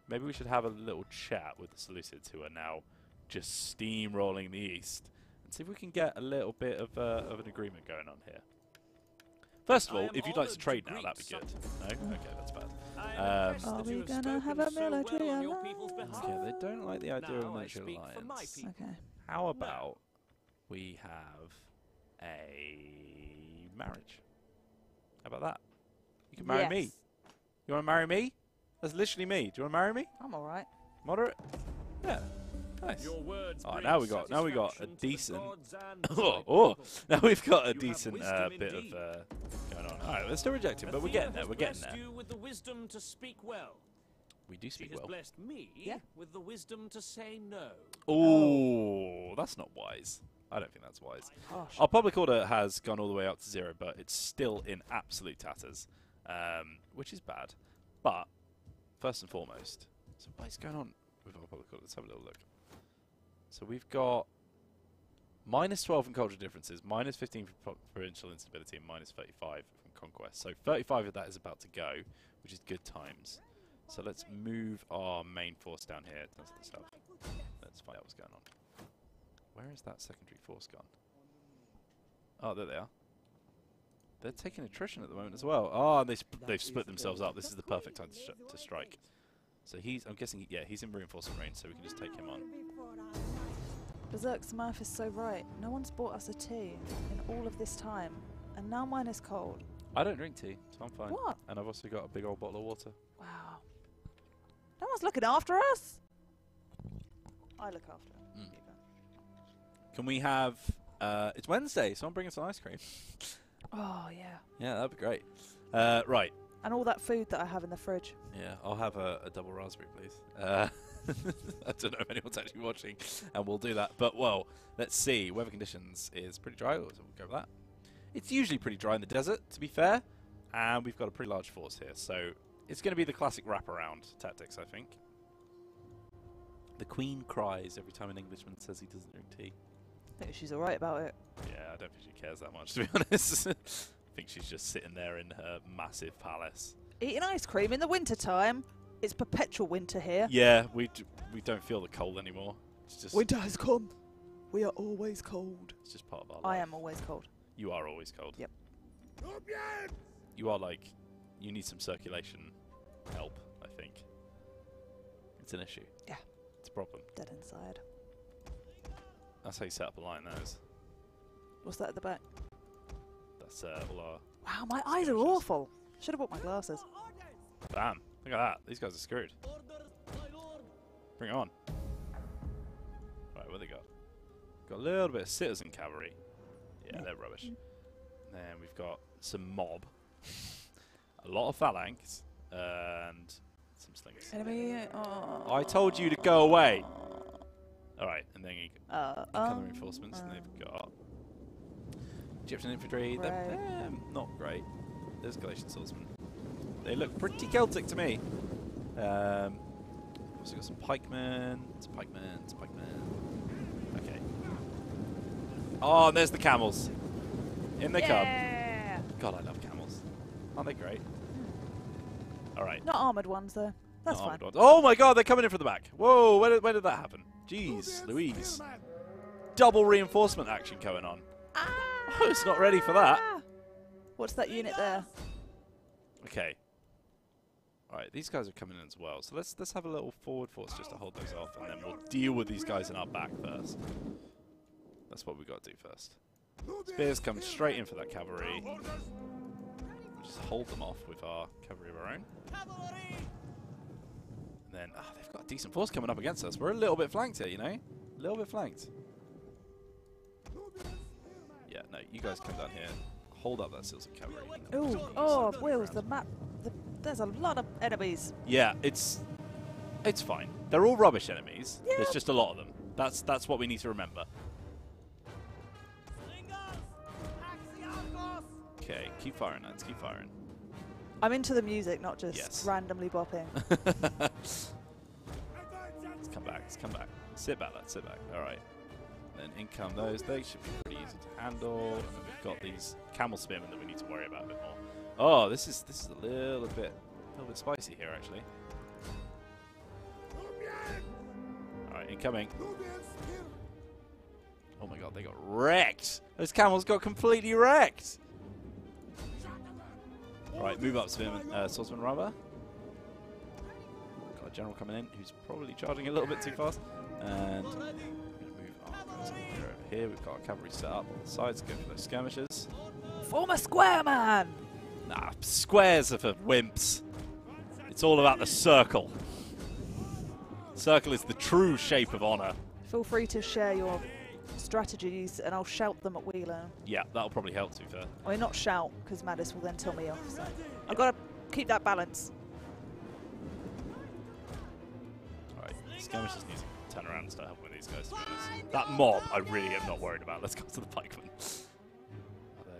maybe we should have a little chat with the Seleucids, who are now just steamrolling the east, and see if we can get a little bit of an agreement going on here. First of all, if you'd like to trade now, that'd be good. No? Okay, that's bad. Are we gonna have a military alliance? Okay, they don't like the idea of a military alliance. Okay. How about we have a marriage? How about that? You can marry me. You want to marry me? That's literally me. Do you want to marry me? I'm alright. Moderate? Yeah. Nice. Oh, now we got a decent. Now we've got a decent bit of going on. All right, we're still rejecting, but we're getting there. We're getting there. With the wisdom to speak well. We do speak well. Blessed me with the wisdom to say no. Oh, that's not wise. I don't think that's wise. Gosh. Our public order has gone all the way up to 0, but it's still in absolute tatters, which is bad. But first and foremost, so what is going on with our public order? Let's have a little look. So we've got -12 in cultural differences, -15 for provincial instability, and -35 from conquest. So 35 of that is about to go, which is good times. So let's move our main force down here. That's the south. Let's find out what's going on. Where is that secondary force gone? Oh, there they are. They're taking attrition at the moment as well. Oh, and they've split themselves up. This is the perfect time to strike. So I'm guessing, he's in reinforcement range, so we can just take him on. Berserk's Smurf is so right. No one's bought us a tea in all of this time, and now mine is cold. I don't drink tea, so I'm fine. What? And I've also got a big old bottle of water. Wow. No one's looking after us. I look after her. Can we have... it's Wednesday, someone bring us some ice cream. Oh, yeah. Yeah, that'd be great. Right. And all that food that I have in the fridge. Yeah, I'll have a double raspberry, please. I don't know if anyone's actually watching, and we'll do that. But, well, let's see. Weather conditions is pretty dry, so we'll go with that. It's usually pretty dry in the desert, to be fair, and we've got a pretty large force here, so it's going to be the classic wraparound tactics, I think. The Queen cries every time an Englishman says he doesn't drink tea. I think she's alright about it. Yeah, I don't think she cares that much, to be honest. I think she's just sitting there in her massive palace. Eating ice cream in the winter time. It's perpetual winter here. Yeah, we don't feel the cold anymore. It's just winter has come. We are always cold. It's just part of our life. I am always cold. You are always cold. Yep. You are like, you need some circulation It's an issue. Yeah. It's a problem. Dead inside. That's how you set up a line, that is. What's that at the back? That's all our... Wow, my eyes are awful. Should have bought my glasses. Bam. Look at that. These guys are screwed. Bring it on. Right, what they got? Got a little bit of citizen cavalry. Yeah, they're rubbish. Then we've got some mob. A lot of phalanx. And some slings. Enemy. I told you to go away. Alright, and then you got the reinforcements, and they've got Egyptian infantry. They're not great. There's Galatian swordsmen. They look pretty Celtic to me. Also got some pikemen. Some pikemen. Okay. Oh, and there's the camels. In they come. God, I love camels. Aren't they great? Alright. Not armoured ones, though. That's fine. Oh my god, they're coming in from the back. Whoa, where did that happen? Jeez, Louise. Double reinforcement action going on. Oh, it's not ready for that. What's that unit there? Okay. Alright, these guys are coming in as well. So let's have a little forward force just to hold those off, and then we'll deal with these guys in our back first. That's what we've got to do first. Spears come straight in for that cavalry. Just hold them off with our cavalry of our own. And then, they've got a decent force coming up against us. We're a little bit flanked here, you know? A little bit flanked. Yeah, no, you guys come down here. Hold up that Sills of cavalry. Oh, Wills, the map. There's a lot of enemies. Yeah, it's fine. They're all rubbish enemies. Yeah. There's just a lot of them. That's what we need to remember. Okay, keep firing, lads. Keep firing. I'm into the music, not just randomly bopping. Let's come back. Let's come back. Sit back, lads. Sit back. All right. Then in come those. They should be pretty easy to handle. And then we've got these camel spearmen that we need to worry about a bit more. Oh, this is a little bit spicy here, actually. All right, incoming. Oh my god, they got wrecked. Those camels got completely wrecked. Right, move up, Swordsman rather. Got a general coming in who's probably charging a little bit too fast. And we're going to move our here over here. We've got our cavalry set up on the sides, go for those skirmishers. Form a square, man! Nah, squares are for wimps. It's all about the circle. Circle is the true shape of honor. Feel free to share your strategies and I'll shout them at Wheeler. Yeah, that'll probably help, to be fair. I mean, not shout, because Maddis will then tell me off. So I've got to keep that balance. Alright, skirmishers need to turn around and start helping with these guys, to be honest. That mob, I really am not worried about. Let's go to the pikemen.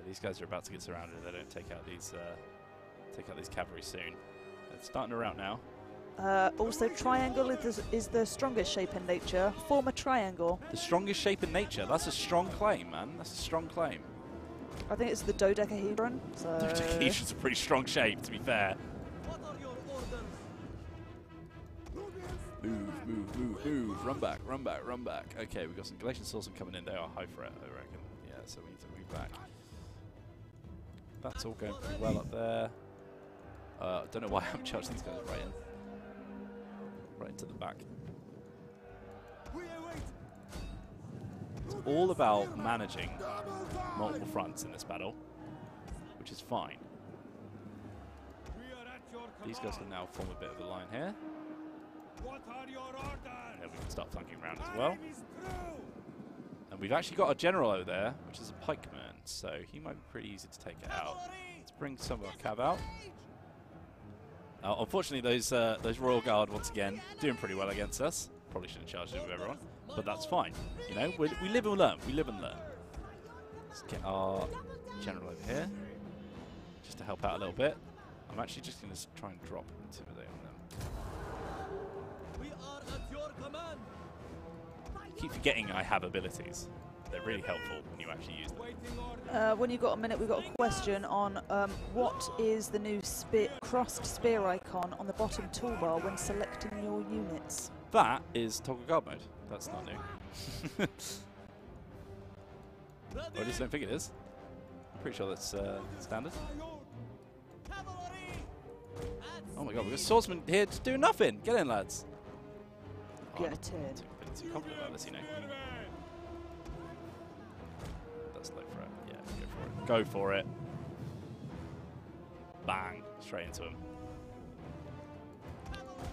These guys are about to get surrounded. They don't take out these cavalry soon. They're starting to rout now. Also, triangle is the strongest shape in nature. Form a triangle. The strongest shape in nature? That's a strong claim, man. That's a strong claim. I think it's the dodecahedron. So Dodecahedron's a pretty strong shape, to be fair. Move. Run back. Okay, we've got some Galatian swordsmen coming in. They are high threat, I reckon. Yeah, so we need to move back. That's all going pretty well up there. I don't know why I haven't charged these guys right into the back. It's all about managing multiple fronts in this battle, which is fine. These guys can now form a bit of a line here. And then we can start flanking around as well. And we've actually got a general over there, which is a pikeman, so he might be pretty easy to take it out. Let's bring some of our cav out. Unfortunately, those Royal Guard, once again, doing pretty well against us. Probably should have charged it with everyone, but that's fine. You know, we live and learn. We live and learn. Let's get our general over here, just to help out a little bit. I'm actually just going to try and drop Intimidate on them. We are at your command. I keep forgetting I have abilities. They're really helpful when you actually use them. When you've got a minute, we've got a question on what is the new crossed spear icon on the bottom toolbar when selecting your units? That is toggle guard mode. That's not new. I just don't think it is. I'm pretty sure that's standard. Oh my god, we've got swordsmen here to do nothing. Get in, lads. Get I'm it. feeling too confident about this, you know. That's low for it. Yeah, go for it. Go for it. Bang. Straight into him.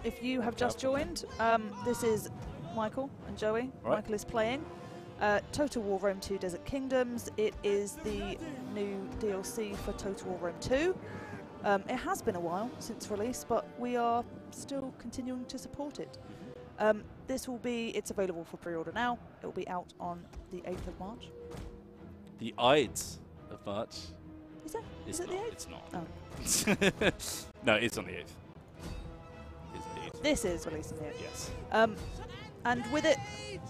If you have just joined, this is Michael and Joey. Right. Michael is playing Total War Rome 2 Desert Kingdoms. It is the new DLC for Total War Rome 2. It has been a while since release, but we are still continuing to support it. It's available for pre-order now. It will be out on the 8th of March. The Ides of March. Is it? It's Is it not. the 8th? It's not. Oh. No, it's on the 8th. It's indeed. This is released on the 8th. Yes. And with it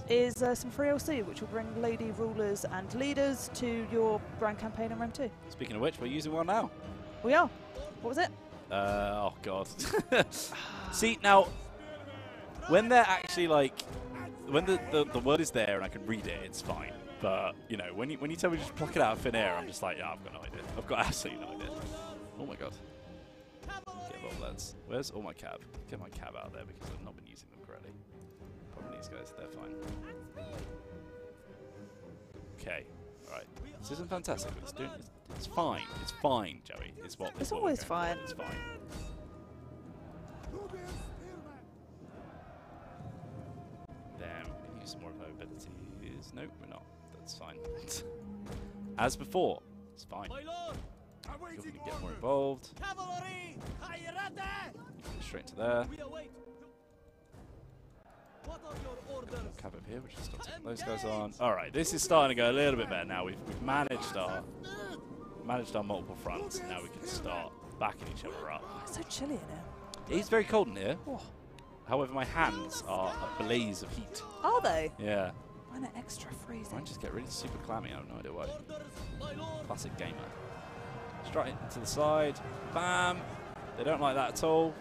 is some free LC, which will bring lady rulers and leaders to your grand campaign in Rome 2. Speaking of which, we're using one now. We are. What was it? Oh god. See, now, when they're actually like, when the word is there and I can read it, it's fine. But, you know, when you tell me to just pluck it out of thin air, I'm just like, yeah, I've got no idea. I've got absolutely no idea. Oh my god. Get involved, lads. Where's all my cab? Get my cab out of there because I've not been using them correctly. Problem these guys, they're fine. Okay, alright. This isn't fantastic, but it's fine. It's fine, Joey. It's always fine. It's fine. Damn, we can use some more of our abilities. No, we're not. That's fine. As before, it's fine. We're going to get more involved. Straight into there. Cap up here, which is start taking those guys on. Alright, this is starting to go a little bit better now. We've managed our multiple fronts, and now we can start backing each other up. It's so chilly in here. It is very cold in here. Oh. However, my hands are a blaze of heat. Are they? Yeah. Mine are extra freezing. Mine just get really super clammy. I have no idea why. Classic gamer. Straight into the side. Bam. They don't like that at all.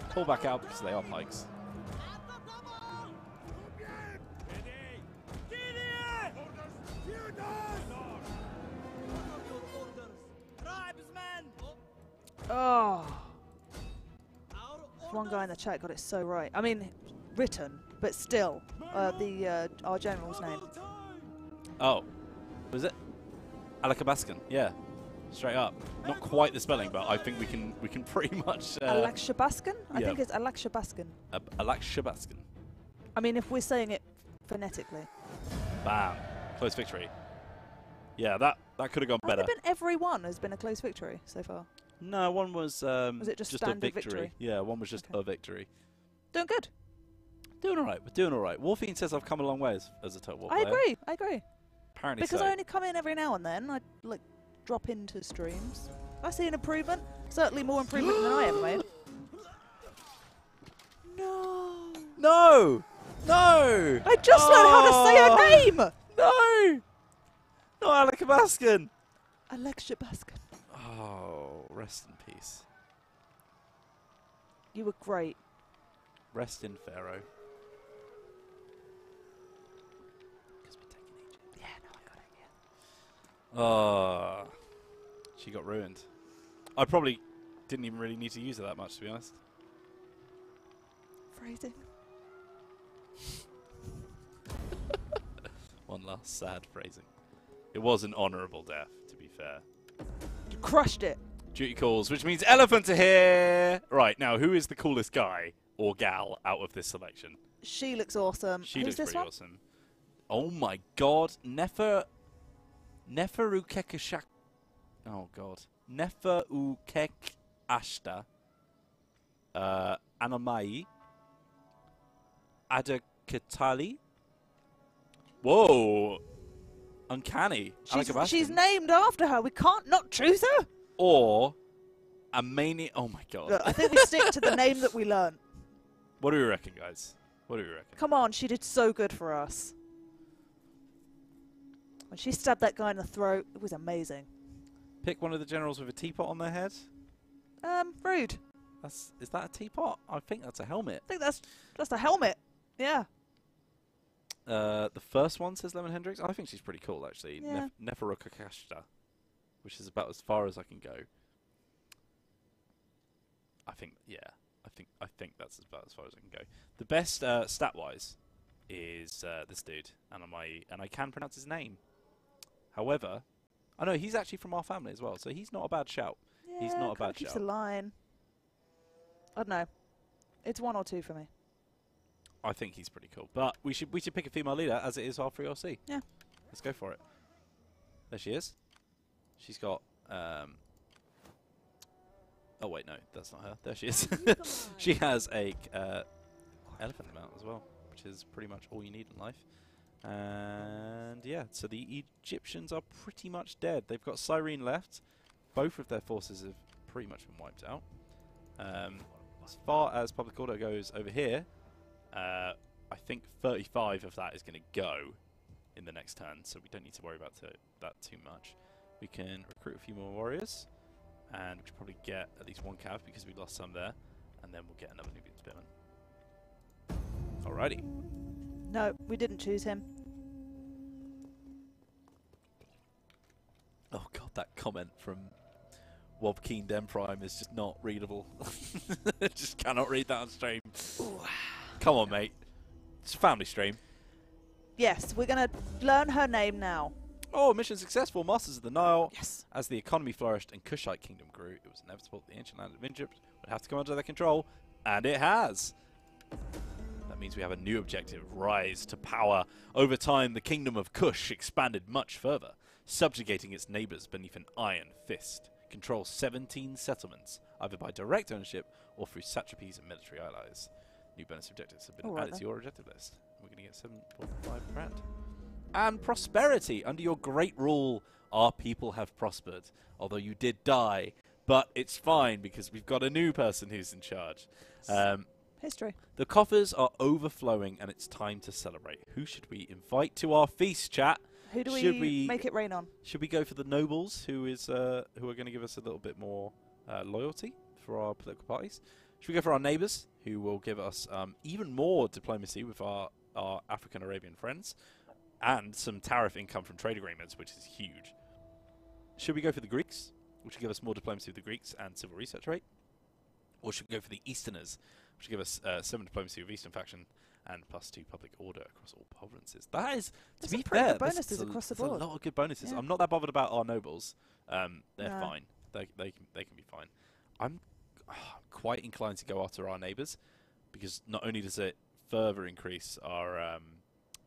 Pull back out because they are pikes. Oh. There's one guy in the chat got it so right. I mean, written, but still, our general's name. Oh. Was it? Alakabaskan. Yeah. Straight up. Not quite the spelling, but I think we can pretty much. Alakshabaskan? I yeah. think it's Alakshabaskan. Alakshabaskan. I mean, if we're saying it phonetically. Bam. Close victory. Yeah, that could have gone better. Has it been every one has been a close victory so far? No, one was it just a standard victory. victory? Yeah, one was just a victory. Doing good. Doing all right. We're doing all right. Wolfine says I've come a long way as a Total War player. I agree. Apparently because so. I only come in every now and then. I like drop into streams. I see an improvement. Certainly more improvement than I ever made. No. No. No. I just learned how to say her name. No. Not Alakabaskan. Alakshabaskan. Oh, rest in peace. You were great. Rest in Pharaoh. Yeah, no, I got it, yeah. Oh, she got ruined. I probably didn't even really need to use her that much, to be honest. Phrasing. One last sad phrasing. It was an honourable death, to be fair. You crushed it. Duty calls, which means elephant are here. Right, now, who is the coolest guy or gal out of this selection? She looks awesome. She Who's looks this pretty one? awesome. Oh my god. Neferukekashak. Oh god. Neferukekashta. Anamai. Adakatali. Whoa. Uncanny. She's named after her. We can't not choose her. Or a mania. Oh my god. Look, I think we stick to the name that we learned. What do we reckon, guys? What do we reckon? Come on, she did so good for us. When she stabbed that guy in the throat, it was amazing. Pick one of the generals with a teapot on their head. Rude. Is that a teapot? I think that's a helmet. I think that's just a helmet. Yeah. The first one says Lemon Hendrix. I think she's pretty cool, actually. Yeah. Neferukakashta, which is about as far as I can go. I think, yeah. I think that's about as far as I can go. The best stat-wise is this dude, and I can pronounce his name. However, I know he's actually from our family as well, so he's not a bad shout. Yeah, he's not a bad keeps shout. the line. I don't know. It's 1 or 2 for me. I think he's pretty cool, but we should pick a female leader as it is our 3LC. Yeah. Let's go for it. There she is. She's got. Oh wait, no, that's not her. There she is. She has a elephant mount as well, which is pretty much all you need in life. And yeah, so the Egyptians are pretty much dead. They've got Cyrene left. Both of their forces have pretty much been wiped out. As far as public order goes over here, I think 35 of that is going to go in the next turn, so we don't need to worry about that too much. We can recruit a few more warriors, and we should probably get at least 1 cav because we lost some there, and then we'll get another Nubian Spearman. Alrighty. No, we didn't choose him. Oh god, that comment from Wob Keen Den Prime is just not readable. Just cannot read that on stream. Come on, mate. It's a family stream. Yes, we're going to learn her name now. Oh, mission successful. Masters of the Nile. Yes. As the economy flourished and Kushite kingdom grew, it was inevitable that the ancient land of Egypt would have to come under their control, and it has. That means we have a new objective, rise to power. Over time, the kingdom of Kush expanded much further, subjugating its neighbors beneath an iron fist. Controls 17 settlements, either by direct ownership or through satrapies and military allies. New bonus objectives have been added to your objective list. We're going to get 7.5 grand. And prosperity. Under your great rule, our people have prospered. Although you did die, but it's fine because we've got a new person who's in charge. History. The coffers are overflowing and it's time to celebrate. Who should we invite to our feast, chat? Who do we make it rain on? Should we go for the nobles, who are going to give us a little bit more loyalty for our political parties? Should we go for our neighbours, who will give us even more diplomacy with our African-Arabian friends, and some tariff income from trade agreements, which is huge? Should we go for the Greeks, which will give us more diplomacy with the Greeks and civil research rate? Or should we go for the Easterners, which will give us 7 diplomacy with Eastern faction and +2 public order across all provinces? That is, to be fair, good bonuses across the board. a lot of good bonuses. Yeah. I'm not that bothered about our nobles. They're No. fine. They can be fine. I'm quite inclined to go after our neighbours, because not only does it further increase our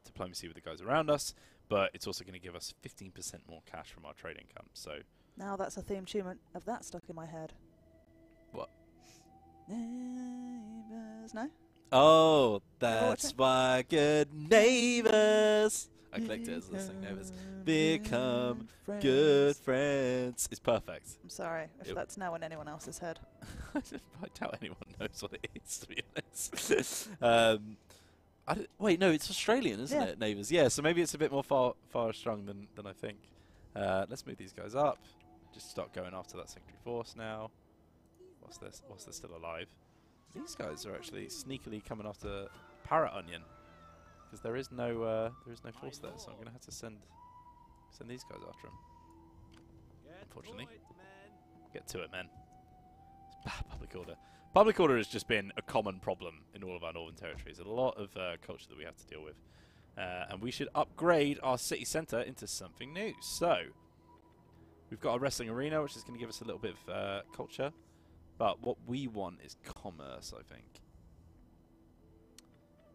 diplomacy with the guys around us, but it's also going to give us 15% more cash from our trade income. So Now that's a theme tune of that stuck in my head. what? Neighbours, no? Oh, that's why good neighbours. I collect it as listening neighbours. Become good friends. It's perfect. I'm sorry if that's now in anyone else's head. I doubt anyone knows what it is, to be honest. Wait, no, it's Australian, isn't it? Neighbours. Yeah, so maybe it's a bit more far strong than I think. Let's move these guys up. Just start going after that secondary force now. Whilst they're still alive. These guys are actually sneakily coming after Parrot Onion, because there is no force there, so I'm going to have to send these guys after him. Unfortunately, get to it, men. It's bad public order. Public order has just been a common problem in all of our northern territories. A lot of culture that we have to deal with, and we should upgrade our city centre into something new. So we've got a wrestling arena, which is going to give us a little bit of culture. But what we want is commerce, I think,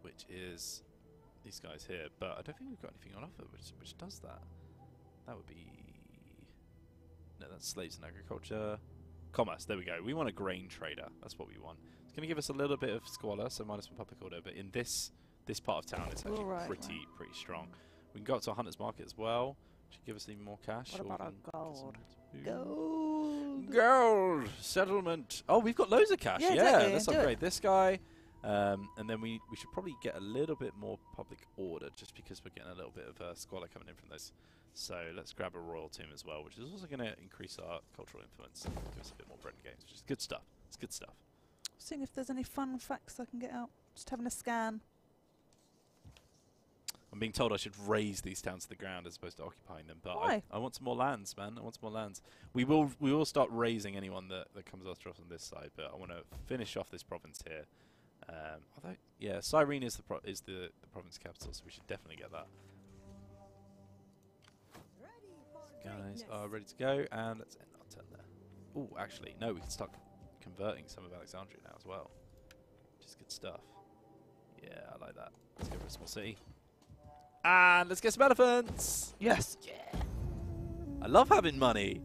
which is these guys here. But I don't think we've got anything on offer which does that. That would be... No, that's slaves and agriculture. Commerce, there we go. We want a grain trader. That's what we want. It's going to give us a little bit of squalor, so -1 public order. But in this part of town, it's actually pretty strong. We can go up to a hunter's market as well. Should give us even more cash. What about our gold? Gold settlement. Oh, we've got loads of cash. Yeah, Yeah, exactly. let's upgrade this guy. And then we should probably get a little bit more public order, just because we're getting a little bit of squalor coming in from this. So let's grab a royal tomb as well, which is also going to increase our cultural influence and give us a bit more bread and games, which is good stuff. It's good stuff. Seeing if there's any fun facts I can get out. Just having a scan. I'm being told I should raise these towns to the ground as opposed to occupying them, but Why? I want some more lands, man. I want some more lands. We will start raising anyone that comes after us on this side, but I want to finish off this province here, Although, yeah, Cyrene is the province capital, so we should definitely get that. Guys are ready to go, and let's end our turn there. Oh, actually, no, we can start converting some of Alexandria now as well, which is good stuff. Yeah, I like that. Let's go for a small city. And let's get some elephants! Yes! Yeah! I love having money!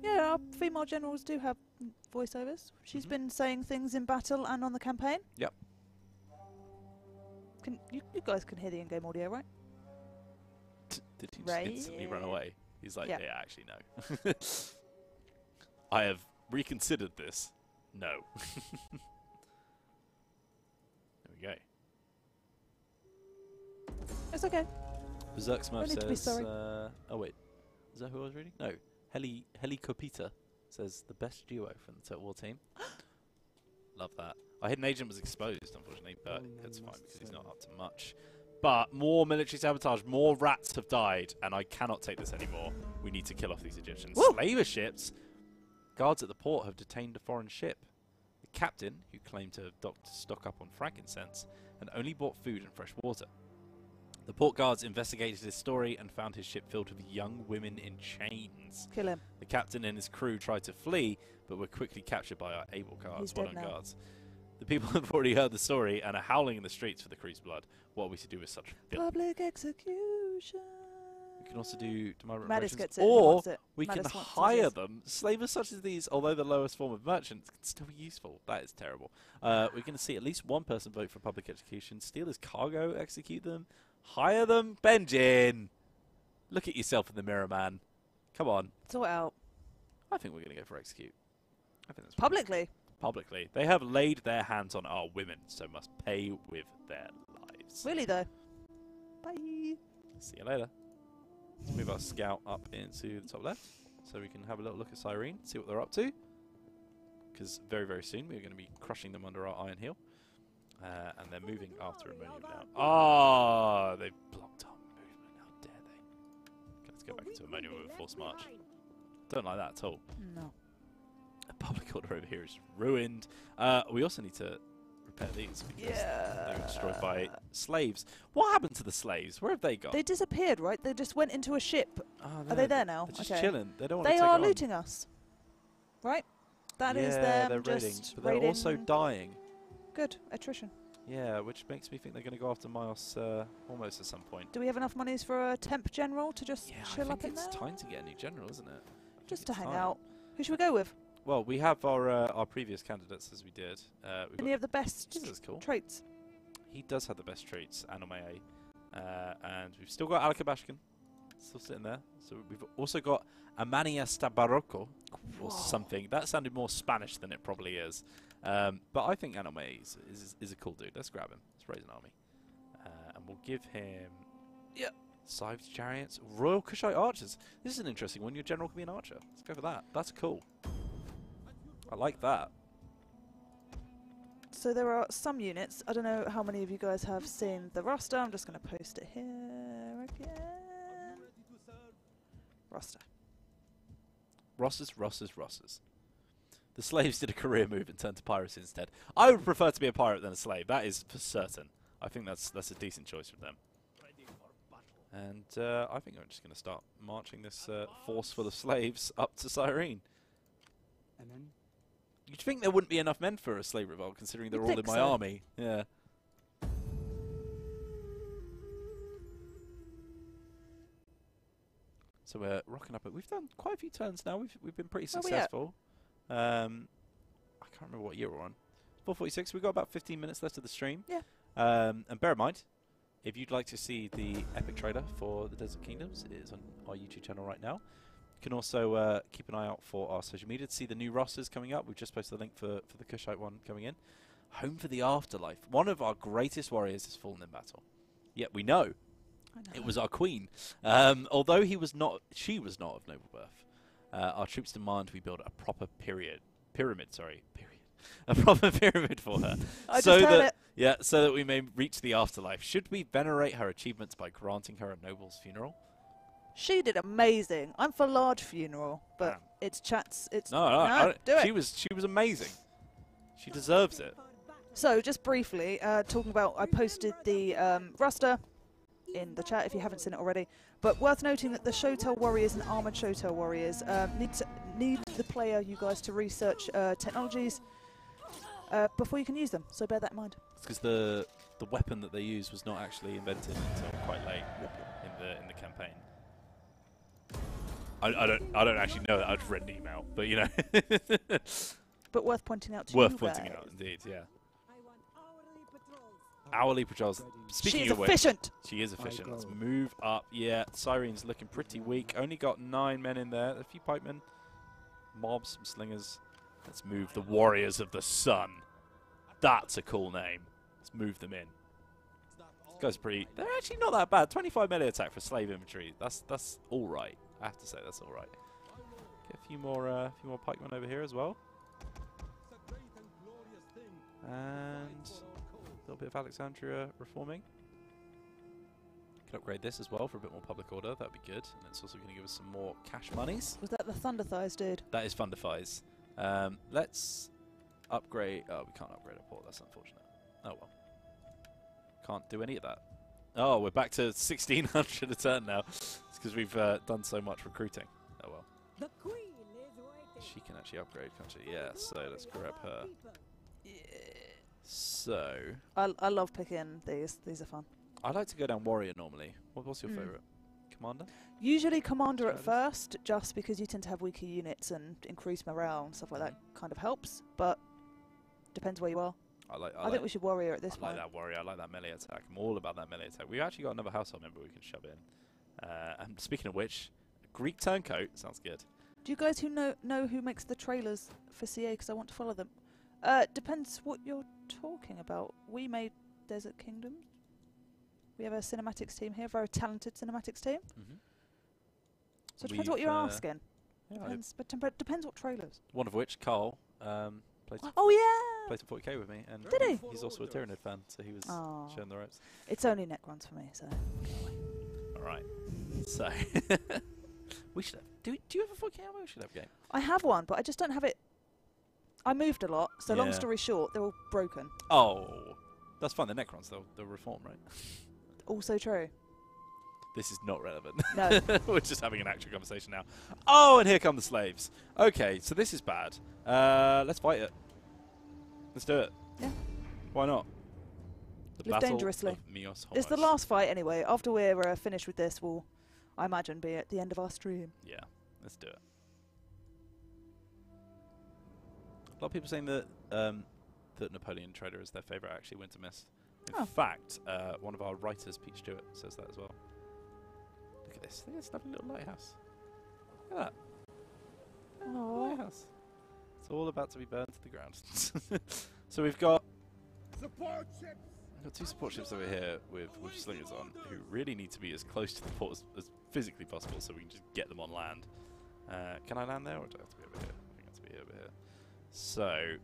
Yeah, our female generals do have voiceovers. She's been saying things in battle and on the campaign. Yep. You guys can hear the in-game audio, right? Did he just instantly run away? He's like, Yeah. yeah, actually, no. I have reconsidered this. No. There we go. It's okay. Berserk Smurf Don't need to be says... sorry. oh, wait. Is that who I was reading? No. Helicopita says the best duo from the Total War team. Love that. Our hidden agent was exposed, unfortunately, but it's fine because he's not up to much. But more military sabotage, more rats have died, and I cannot take this anymore. We need to kill off these Egyptians. Woo! Slaver ships! Guards at the port have detained a foreign ship. The captain, who claimed to have docked to stock up on frankincense, and only bought food and fresh water. The port guards investigated his story and found his ship filled with young women in chains. Kill him. The captain and his crew tried to flee, but were quickly captured by our able guards, He's dead now. guards. The people have already heard the story and are howling in the streets for the crew's blood. What are we to do with such filth? Public execution. We can also do demand Mattis reparations, gets it. He or wants it. we can Mattis wants hire his. them. Slavers such as these, although the lowest form of merchants, can still be useful. That is terrible. We're going to see at least one person vote for public execution, steal his cargo, execute them, hire them. Benjin! Look at yourself in the mirror, man. Come on. Sort it out. I think we're going to go for execute. I think that's Publicly. Publicly. They have laid their hands on our women, so must pay with their lives. Really, though. Bye. See you later. Let's move our scout up into the top left, so we can have a little look at Cyrene, see what they're up to. Because very, very soon we're going to be crushing them under our iron heel. And they're moving after Ammonium now. Ah, they've blocked our movement. How dare they? Okay, let's go back into Ammonium with a forced march. Don't like that at all. No. A public order over here is ruined. We also need to repair these because they were destroyed by slaves. What happened to the slaves? Where have they gone? They disappeared, right? They just went into a ship. Oh, Are they there now? They're just Okay. chilling. They don't want They to take are it on. looting us. Right? That is them they're raiding, just but they're raiding. also dying. Good. Attrition. Yeah, which makes me think they're going to go after Miles almost at some point. Do we have enough monies for a temp general to just Yeah, I chill think up in it's there? time to get a new general, isn't it? I Just think to it's hang time. out. Who should we go with? Well, we have our previous candidates as we did. We've Any got of the best this is cool. traits? He does have the best traits, Anomeye. And we've still got Alakabashkin, still sitting there. So we've also got Amania Stabarocco, or something. That sounded more Spanish than it probably is. But I think Anomeye is a cool dude. Let's grab him. Let's raise an army. And we'll give him... Yep. Scythes, chariots, royal Kushite archers. This is an interesting one. Your general can be an archer. Let's go for that. That's cool. I like that. So there are some units. I don't know how many of you guys have seen the roster. I'm just going to post it here again. Roster. Rosses. The slaves did a career move and turned to piracy instead. I would prefer to be a pirate than a slave. That is for certain. I think that's a decent choice for them. And I think I'm just going to start marching this force full of slaves up to Cyrene. And then You'd think there wouldn't be enough men for a slave revolt, considering they're You'd all in think my so. army. Yeah. So we're rocking up. We've done quite a few turns now. We've been pretty Where we at? successful. I can't remember what year we're on. 4:46. We've got about 15 minutes left of the stream. Yeah. And bear in mind, if you'd like to see the epic trailer for the Desert Kingdoms, it is on our YouTube channel right now. You can also keep an eye out for our social media to see the new rosters coming up. We've just posted a link for the Kushite one coming in. Home for the Afterlife. One of our greatest warriors has fallen in battle. Yet we know it was our queen. Although she was not of noble birth. Our troops demand we build a proper pyramid. A proper pyramid for her. I just heard it. Yeah, so that we may reach the afterlife. Should we venerate her achievements by granting her a noble's funeral? She did amazing. I'm for large funeral, but Damn. it's chats. It's No, do it. she was amazing. She deserves it. So, just briefly, talking about, I posted the roster in the chat if you haven't seen it already. But worth noting that the Showtail Warriors and Armoured Showtail Warriors need the player, you guys, to research technologies before you can use them. So bear that in mind. It's because the weapon that they use was not actually invented until quite late in the campaign. I don't actually know that. I've read an email, but you know. But worth pointing out to worth you pointing guys. out, indeed. Yeah. Hourly patrols. Speaking She is of which, efficient. she is efficient. Let's move up. Yeah, Syrene's looking pretty weak. Only got 9 men in there. A few pikemen, mobs, some slingers. Let's move the Warriors of the Sun. That's a cool name. Let's move them in. This guy's pretty. They're actually not that bad. 25 melee attack for slave infantry. That's all right. I have to say that's all right. Get a few more pikemen over here as well. And a little bit of Alexandria reforming. Can upgrade this as well for a bit more public order. That'd be good. And it's also going to give us some more cash monies. Was that the Thunder Thighs dude? That is Thunder Thighs. Let's upgrade. Oh, we can't upgrade a port. That's unfortunate. Oh well. Can't do any of that. Oh, we're back to 1600 a turn now. It's because we've done so much recruiting. Oh well. The queen is waiting. She can actually upgrade, can't she? Yeah. So let's grab her. Yeah. So I love picking these. These are fun. I like to go down warrior normally. What's your favourite? Commander? Usually commander at first, just because you tend to have weaker units and increase morale and stuff like that kind of helps, but depends where you are. I think we should warrior at this point. I like that warrior. I like that melee attack. I'm all about that melee attack. We've actually got another household member we can shove in. And speaking of which, Greek turncoat sounds good. Do you guys know who makes the trailers for CA? Because I want to follow them. Depends what you're talking about. We made Desert Kingdom. We have a cinematics team here, very talented cinematics team. So it depends what you're asking. Yeah, But depends what trailers. one of which, Carl, played a 40k with me, and Did he? He's also a Tyranid fan, so he was showing the ropes. It's only Necrons for me, so. All right. So we should have. Do you have a 40k armor? We should have a game. I have one, but I just don't have it. I moved a lot, so long Yeah. story short, they're all broken. Oh, that's fine. The Necrons, they'll reform, right? Also true. This is not relevant. No. We're just having an actual conversation now. Oh, and here come the slaves. Okay, so this is bad. Let's fight it. Let's do it. Yeah. Why not? The Live Battle dangerously. of Mios It's the Homos. last fight anyway. After we're finished with this, we'll, I imagine, be at the end of our stream. Yeah, let's do it. A lot of people saying that that Napoleon Trader is their favourite, actually, Winter Mist. In fact, one of our writers, Pete Stewart, says that as well. Look at this. Look at this lovely little lighthouse. Look at that. Oh. Lighthouse. It's all about to be burned to the ground. So we've got Support ships! 2 support ships over here with slingers on, who really need to be as close to the port as physically possible so we can just get them on land. Can I land there, or do I have to be over here? I think I have to be over here. So,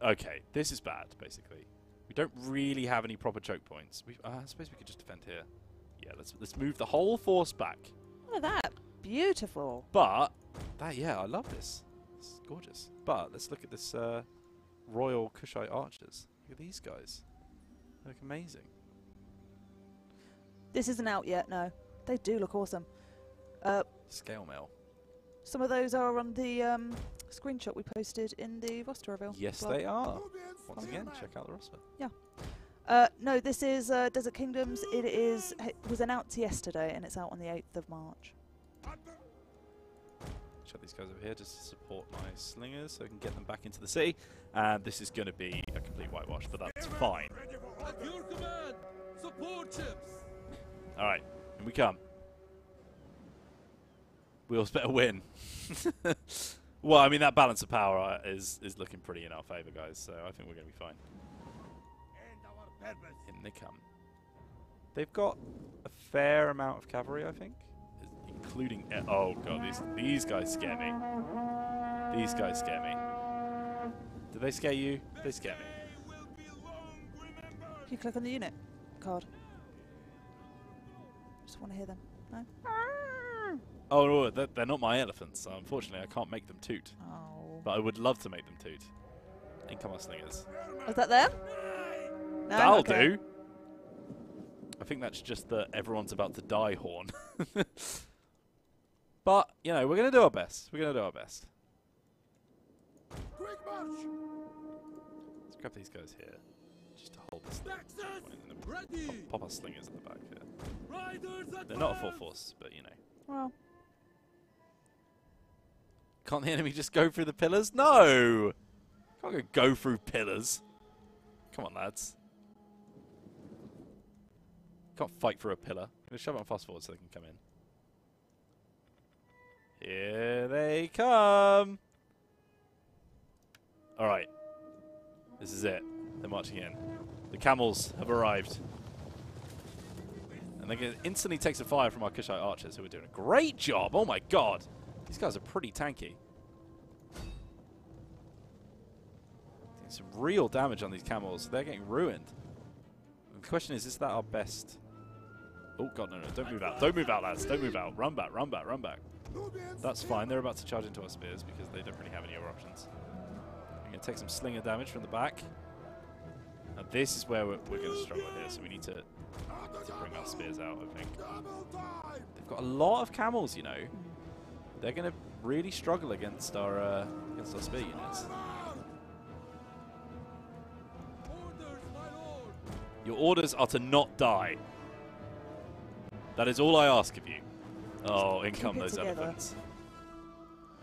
okay, this is bad, basically. We don't really have any proper choke points. I suppose we could just defend here. Yeah, let's move the whole force back. Look at that. Beautiful. But, yeah, I love this. It's gorgeous. But let's look at this Royal Kushite archers. Look at these guys. They look amazing. This isn't out yet, no. They do look awesome. Scale mail. Some of those are on the screenshot we posted in the roster reveal. Yes, blog. they are. Once again, check out the roster. Yeah. No, this is Desert Kingdoms. It was announced yesterday, and it's out on the 8th of March. Shut these guys over here just to support my slingers so I can get them back into the city. And this is going to be a complete whitewash, but that's fine. At your command, support ships. All right, here we come. Wheels better win. Well, I mean, that balance of power is looking pretty in our favour, guys, so I think we're going to be fine. In they come. They've got a fair amount of cavalry, I think, including... oh, God, these guys scare me. These guys scare me. Do they scare you? They scare me. If you click on the unit card. Just want to hear them. No? Oh, no, they're not my elephants, so unfortunately I can't make them toot. Oh. But I would love to make them toot. Income our slingers. Was that them? No? That'll Okay. do. I think that's just the everyone's about to die horn. But, you know, we're going to do our best. We're going to do our best. Quick march! Let's grab these guys here. Just to hold this thing. Ready! Pop our slingers in the back here. Riders They're not a full force, but, you know. Well, Can't the enemy just go through the pillars? No! Can't go through pillars. Come on, lads. Can't fight through a pillar. I'm going to shove it on fast forward so they can come in. Here they come! Alright. This is it. They're marching in. The camels have arrived. And they can instantly take some fire from our Kushite archers, who are doing a great job. Oh my god! These guys are pretty tanky. Doing some real damage on these camels. They're getting ruined. The question is that our best... Oh god, no, no. Don't move out. Don't move out, lads. Don't move out. Run back, run back, run back. That's fine. They're about to charge into our spears because they don't really have any other options. We're going to take some slinger damage from the back. Now this is where we're going to struggle here, so we need to bring our spears out, I think. They've got a lot of camels, you know. They're going to really struggle against our spear units. Your orders are to not die. That is all I ask of you. Oh, in come those elephants.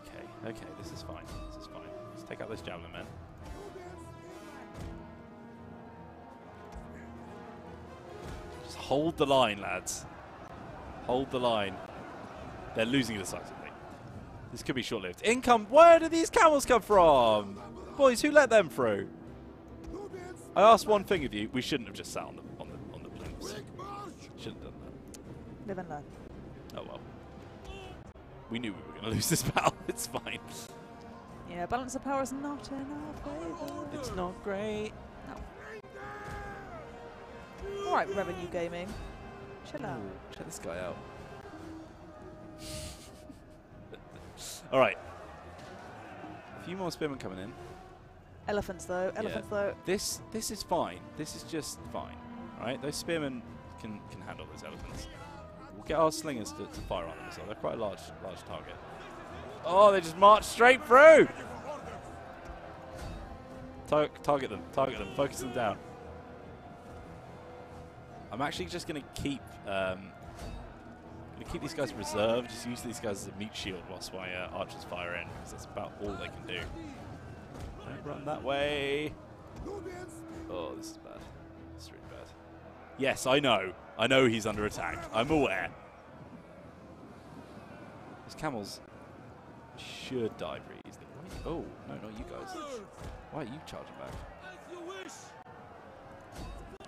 Okay, okay, this is fine. This is fine. Let's take out those javelin men. Just hold the line, lads. Hold the line. They're losing decisively. This could be short-lived. Income. Where do these camels come from? Boys, who let them through? I asked one thing of you. We shouldn't have just sat on the plinths. Shouldn't have done that. live and learn. Oh well. We knew we were going to lose this battle. It's fine. Yeah, balance of power is not in our favour. It's not great. No. Alright, Revenue Gaming. Chill out. Ooh, check this guy out. Alright. A few more spearmen coming in. Elephants though. Elephants though. This is fine. This is just fine. Alright, those spearmen can handle those elephants. We'll get our slingers to fire on them as well. They're quite a large target. Oh, they just marched straight through! Target them. Focus them down. I'm actually just going to keep these guys reserved. Just use these guys as a meat shield whilst my archers fire in, because that's about all they can do. Don't run that way. Oh, this is bad. This is really bad. Yes, I know. I know he's under attack. I'm aware. These camels should die pretty easily. Oh, no, not you guys. Why are you charging back?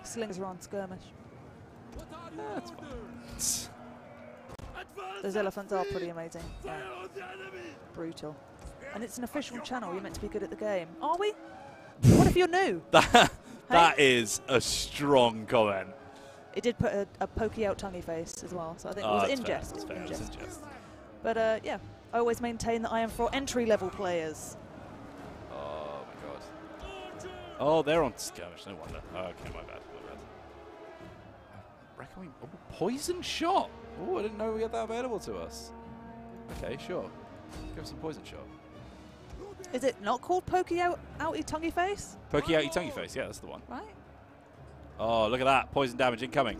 Slingers are on skirmish. That's fine. Those elephants are pretty amazing. Yeah. Brutal. And it's an official channel. You're meant to be good at the game. Are we? What if you're new? That is a strong comment. It did put a pokey out tonguey face as well, so I think it was in jest. That's fair. It's in jest. But yeah, I always maintain that I am for entry-level players. Oh my god. Oh, they're on skirmish. No wonder. Oh, okay, my bad. Reckon we poison shot. Oh, I didn't know we had that available to us. Okay, sure. Let's go some poison shot. Is it not called pokey outy tonguey face? Pokey outy tonguey face. Yeah, that's the one. Right. Oh, look at that. Poison damage incoming.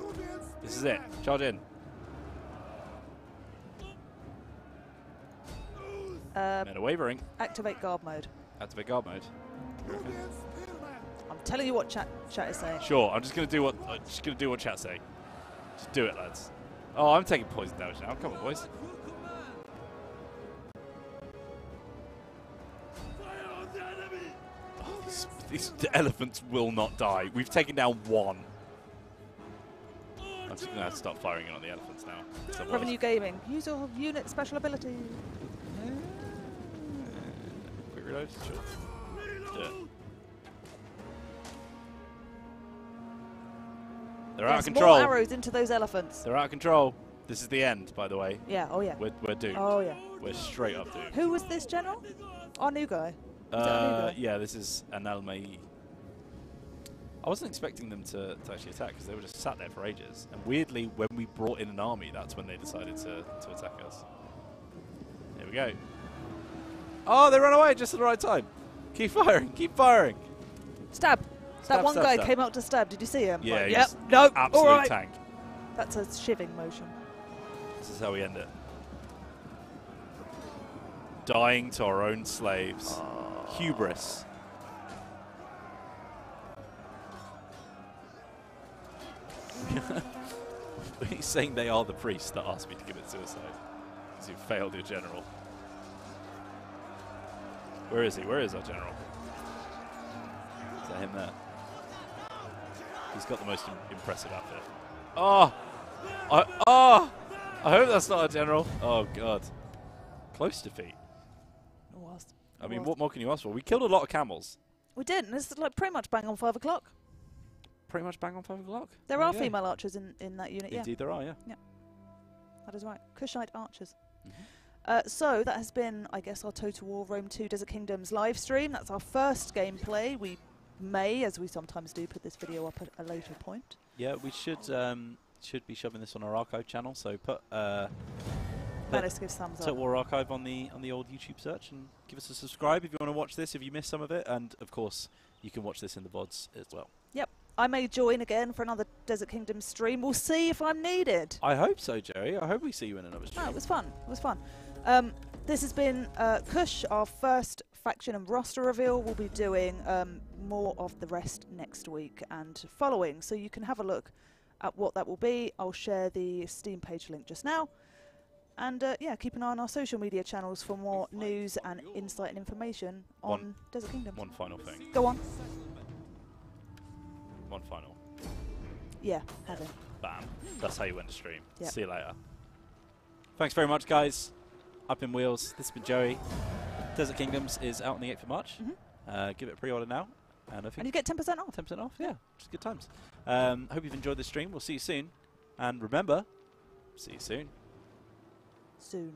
This is it. Charge in. Men are wavering. Activate guard mode. Activate guard mode. Okay. I'm telling you what chat is saying. Sure, I'm just gonna do what chat say. Just do it, lads. Oh, I'm taking poison damage now. Come on, boys. Oh, these elephants will not die. We've taken down one. I'm just gonna have to start firing in on the elephants now. Revenue Gaming. Use your unit special ability. Quick reload. Sure. Do it. They're out of control. More arrows into those elephants. They're out of control. This is the end, by the way. Yeah, oh yeah. We're doomed. Oh yeah. We're straight up doomed. Who was this general? Our new guy. Yeah, this is an Almei. I wasn't expecting them to actually attack because they were just sat there for ages. And weirdly, when we brought in an army, that's when they decided to attack us. Here we go. Oh, they ran away just at the right time. Keep firing, keep firing. Stab. That one stab, guy stab. came out to stab. Did you see him? Yeah, Yep. No. Absolute All right. tank. That's a shivving motion. This is how we end it. Dying to our own slaves. Hubris. He's saying they are the priests that asked me to commit suicide. Because you failed your general. Where is he? Where is our general? Is that him there? He's got the most impressive outfit. Oh! I hope that's not a general. Oh, God. Close defeat. It was. I mean, what more can you ask for? We killed a lot of camels. We did, and it's like pretty much bang on 5 o'clock. Pretty much bang on 5 o'clock. There are female archers in that unit, Indeed there are, yeah. Yeah. That is right. Kushite archers. Mm-hmm. So that has been, I guess, our Total War Rome 2 Desert Kingdoms live stream. That's our first gameplay. We may, as we sometimes do, put this video up at a later point. Yeah, we should be shoving this on our archive channel. So put Manus gives thumbs up. Total War Archive on the old YouTube search and give us a subscribe if you want to watch this. If you missed some of it, and of course you can watch this in the VODs as well. Yep. I may join again for another Desert Kingdoms stream. We'll see if I'm needed. I hope so, Jerry. I hope we see you in another stream. Oh, it was fun. It was fun. This has been Kush, our first faction and roster reveal. We'll be doing more of the rest next week and following, so you can have a look at what that will be. I'll share the Steam page link just now. And yeah, keep an eye on our social media channels for more news and insight and information on Desert Kingdoms. One final thing. Go on. One final. Yeah, have it. Bam. That's how you win the stream. Yep. See you later. Thanks very much, guys. Up in wheels. This has been Joey. Desert Kingdoms is out on the 8th of March. Give it a pre-order now. And I think you get 10% off. 10% off, yeah. Just good times. Hope you've enjoyed this stream. We'll see you soon. And remember, see you soon. Soon.